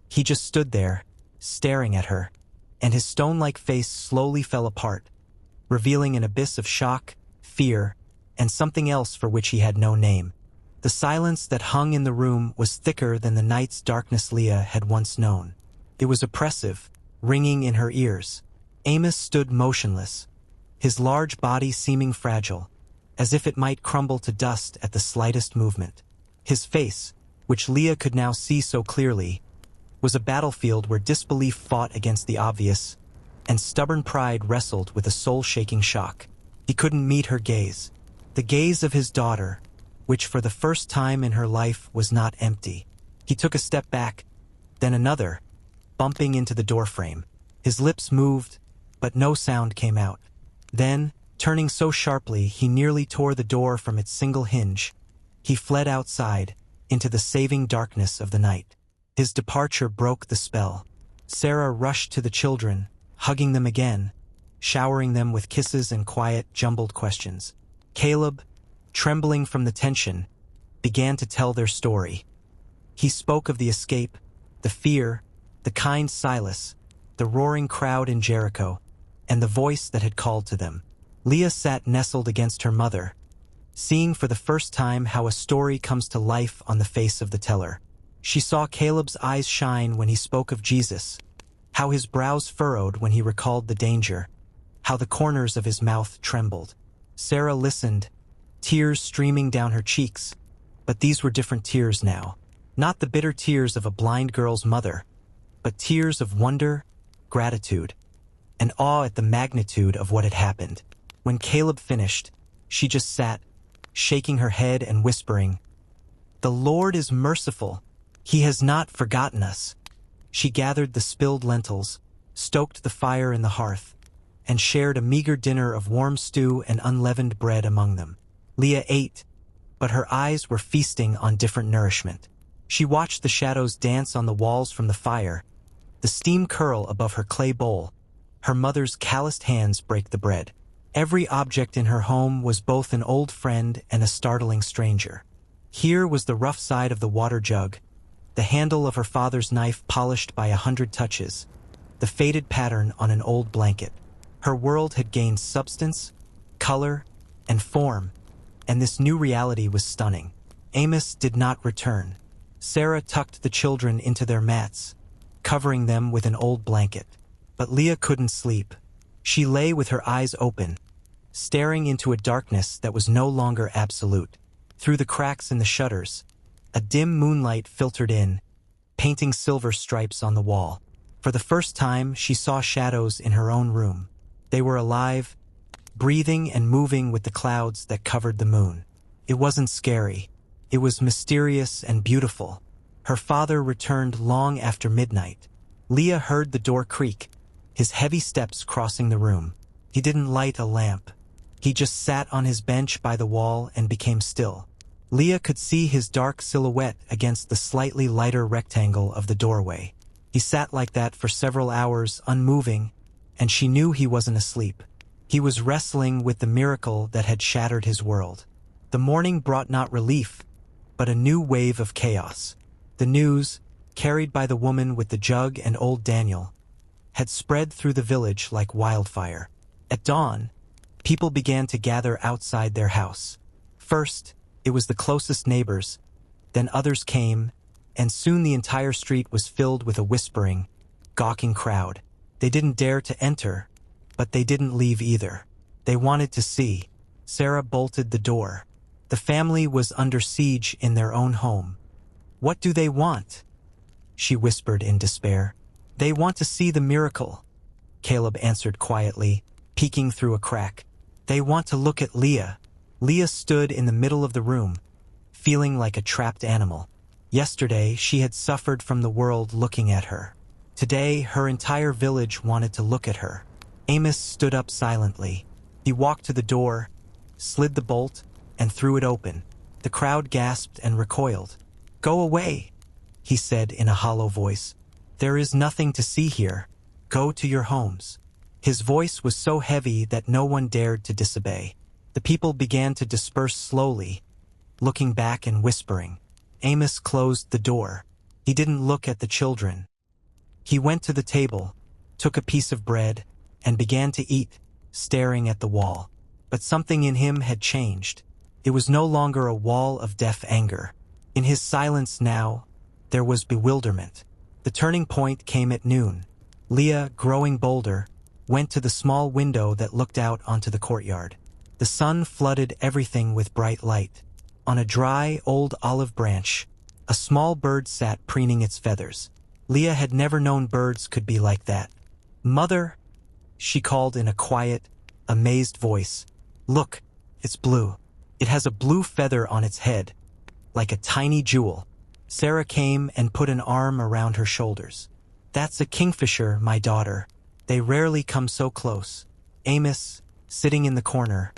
He just stood there, staring at her, and his stone-like face slowly fell apart, revealing an abyss of shock, fear, and something else for which he had no name. The silence that hung in the room was thicker than the night's darkness Leah had once known. It was oppressive, ringing in her ears. Amos stood motionless, his large body seeming fragile, as if it might crumble to dust at the slightest movement. His face, which Leah could now see so clearly, was a battlefield where disbelief fought against the obvious, and stubborn pride wrestled with a soul-shaking shock. He couldn't meet her gaze, the gaze of his daughter, which for the first time in her life was not empty. He took a step back, then another, bumping into the doorframe. His lips moved, but no sound came out. Then, turning so sharply he nearly tore the door from its single hinge, he fled outside, into the saving darkness of the night. His departure broke the spell. Sarah rushed to the children, hugging them again, showering them with kisses and quiet, jumbled questions. Caleb, trembling from the tension, began to tell their story. He spoke of the escape, the fear, the kind Silas, the roaring crowd in Jericho, and the voice that had called to them. Leah sat nestled against her mother, seeing for the first time how a story comes to life on the face of the teller. She saw Caleb's eyes shine when he spoke of Jesus, how his brows furrowed when he recalled the danger, how the corners of his mouth trembled. Sarah listened, tears streaming down her cheeks, but these were different tears now. Not the bitter tears of a blind girl's mother, but tears of wonder, gratitude, and awe at the magnitude of what had happened. When Caleb finished, she just sat, shaking her head and whispering, "The Lord is merciful. He has not forgotten us." She gathered the spilled lentils, stoked the fire in the hearth, and shared a meager dinner of warm stew and unleavened bread among them. Leah ate, but her eyes were feasting on different nourishment. She watched the shadows dance on the walls from the fire, the steam curl above her clay bowl, her mother's calloused hands break the bread. Every object in her home was both an old friend and a startling stranger. Here was the rough side of the water jug, the handle of her father's knife polished by 100 touches, the faded pattern on an old blanket. Her world had gained substance, color, and form, and this new reality was stunning. Amos did not return. Sarah tucked the children into their mats, covering them with an old blanket. But Leah couldn't sleep. She lay with her eyes open, staring into a darkness that was no longer absolute. Through the cracks in the shutters, a dim moonlight filtered in, painting silver stripes on the wall. For the first time, she saw shadows in her own room. They were alive, breathing and moving with the clouds that covered the moon. It wasn't scary. It was mysterious and beautiful. Her father returned long after midnight. Leah heard the door creak, his heavy steps crossing the room. He didn't light a lamp. He just sat on his bench by the wall and became still. Leah could see his dark silhouette against the slightly lighter rectangle of the doorway. He sat like that for several hours, unmoving, and she knew he wasn't asleep. He was wrestling with the miracle that had shattered his world. The morning brought not relief, but a new wave of chaos. The news, carried by the woman with the jug and old Daniel, had spread through the village like wildfire. At dawn, people began to gather outside their house. First, it was the closest neighbors, then others came, and soon the entire street was filled with a whispering, gawking crowd. They didn't dare to enter, but they didn't leave either. They wanted to see. Sarah bolted the door. The family was under siege in their own home. "What do they want?" she whispered in despair. "They want to see the miracle," Caleb answered quietly, peeking through a crack. "They want to look at Leah." Leah stood in the middle of the room, feeling like a trapped animal. Yesterday, she had suffered from the world looking at her. Today, her entire village wanted to look at her. Amos stood up silently. He walked to the door, slid the bolt, and threw it open. The crowd gasped and recoiled. "Go away," he said in a hollow voice. "There is nothing to see here. Go to your homes." His voice was so heavy that no one dared to disobey. The people began to disperse slowly, looking back and whispering. Amos closed the door. He didn't look at the children. He went to the table, took a piece of bread, and began to eat, staring at the wall. But something in him had changed. It was no longer a wall of deaf anger. In his silence now, there was bewilderment. The turning point came at noon. Leah, growing bolder, went to the small window that looked out onto the courtyard. The sun flooded everything with bright light. On a dry, old olive branch, a small bird sat preening its feathers. Leah had never known birds could be like that. "Mother," she called in a quiet, amazed voice. "Look, it's blue. It has a blue feather on its head, like a tiny jewel." Sarah came and put an arm around her shoulders. "That's a kingfisher, my daughter. They rarely come so close." Amos, sitting in the corner,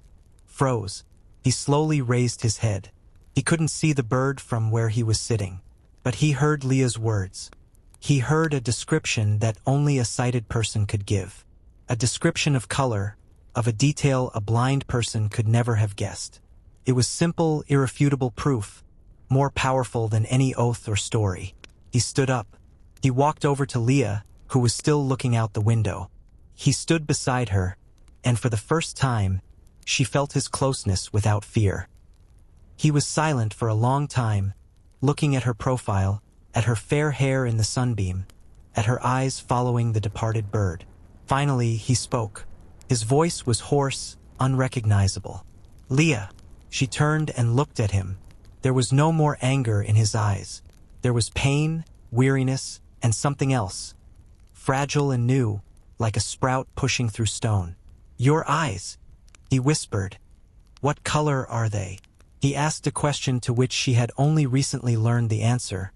froze. He slowly raised his head. He couldn't see the bird from where he was sitting, but he heard Leah's words. He heard a description that only a sighted person could give. A description of color, of a detail a blind person could never have guessed. It was simple, irrefutable proof, more powerful than any oath or story. He stood up. He walked over to Leah, who was still looking out the window. He stood beside her, and for the first time, she felt his closeness without fear. He was silent for a long time, looking at her profile, at her fair hair in the sunbeam, at her eyes following the departed bird. Finally, he spoke. His voice was hoarse, unrecognizable. "Leah." She turned and looked at him. There was no more anger in his eyes. There was pain, weariness, and something else, fragile and new, like a sprout pushing through stone. "Your eyes," he whispered. "What color are they?" He asked a question to which she had only recently learned the answer,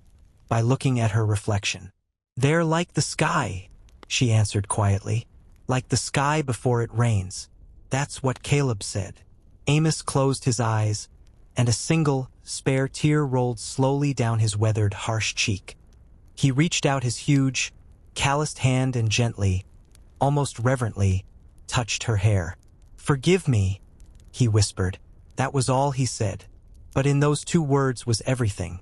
by looking at her reflection. "They're like the sky," she answered quietly. "Like the sky before it rains. That's what Caleb said." Amos closed his eyes, and a single, spare tear rolled slowly down his weathered, harsh cheek. He reached out his huge, calloused hand and gently, almost reverently, touched her hair. "Forgive me," he whispered. That was all he said. But in those two words was everything.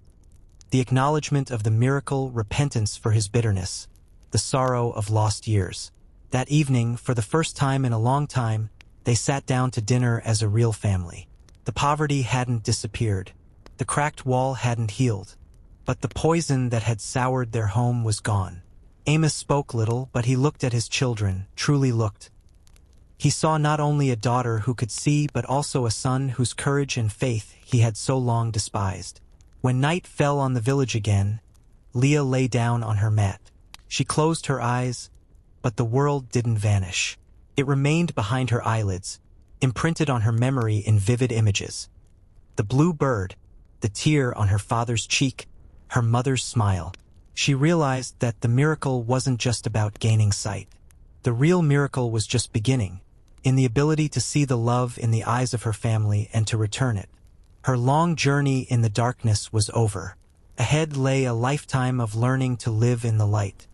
The acknowledgement of the miracle, repentance for his bitterness, the sorrow of lost years. That evening, for the first time in a long time, they sat down to dinner as a real family. The poverty hadn't disappeared. The cracked wall hadn't healed. But the poison that had soured their home was gone. Amos spoke little, but he looked at his children, truly looked. He saw not only a daughter who could see, but also a son whose courage and faith he had so long despised. When night fell on the village again, Leah lay down on her mat. She closed her eyes, but the world didn't vanish. It remained behind her eyelids, imprinted on her memory in vivid images. The blue bird, the tear on her father's cheek, her mother's smile. She realized that the miracle wasn't just about gaining sight. The real miracle was just beginning, in the ability to see the love in the eyes of her family and to return it. Her long journey in the darkness was over. Ahead lay a lifetime of learning to live in the light.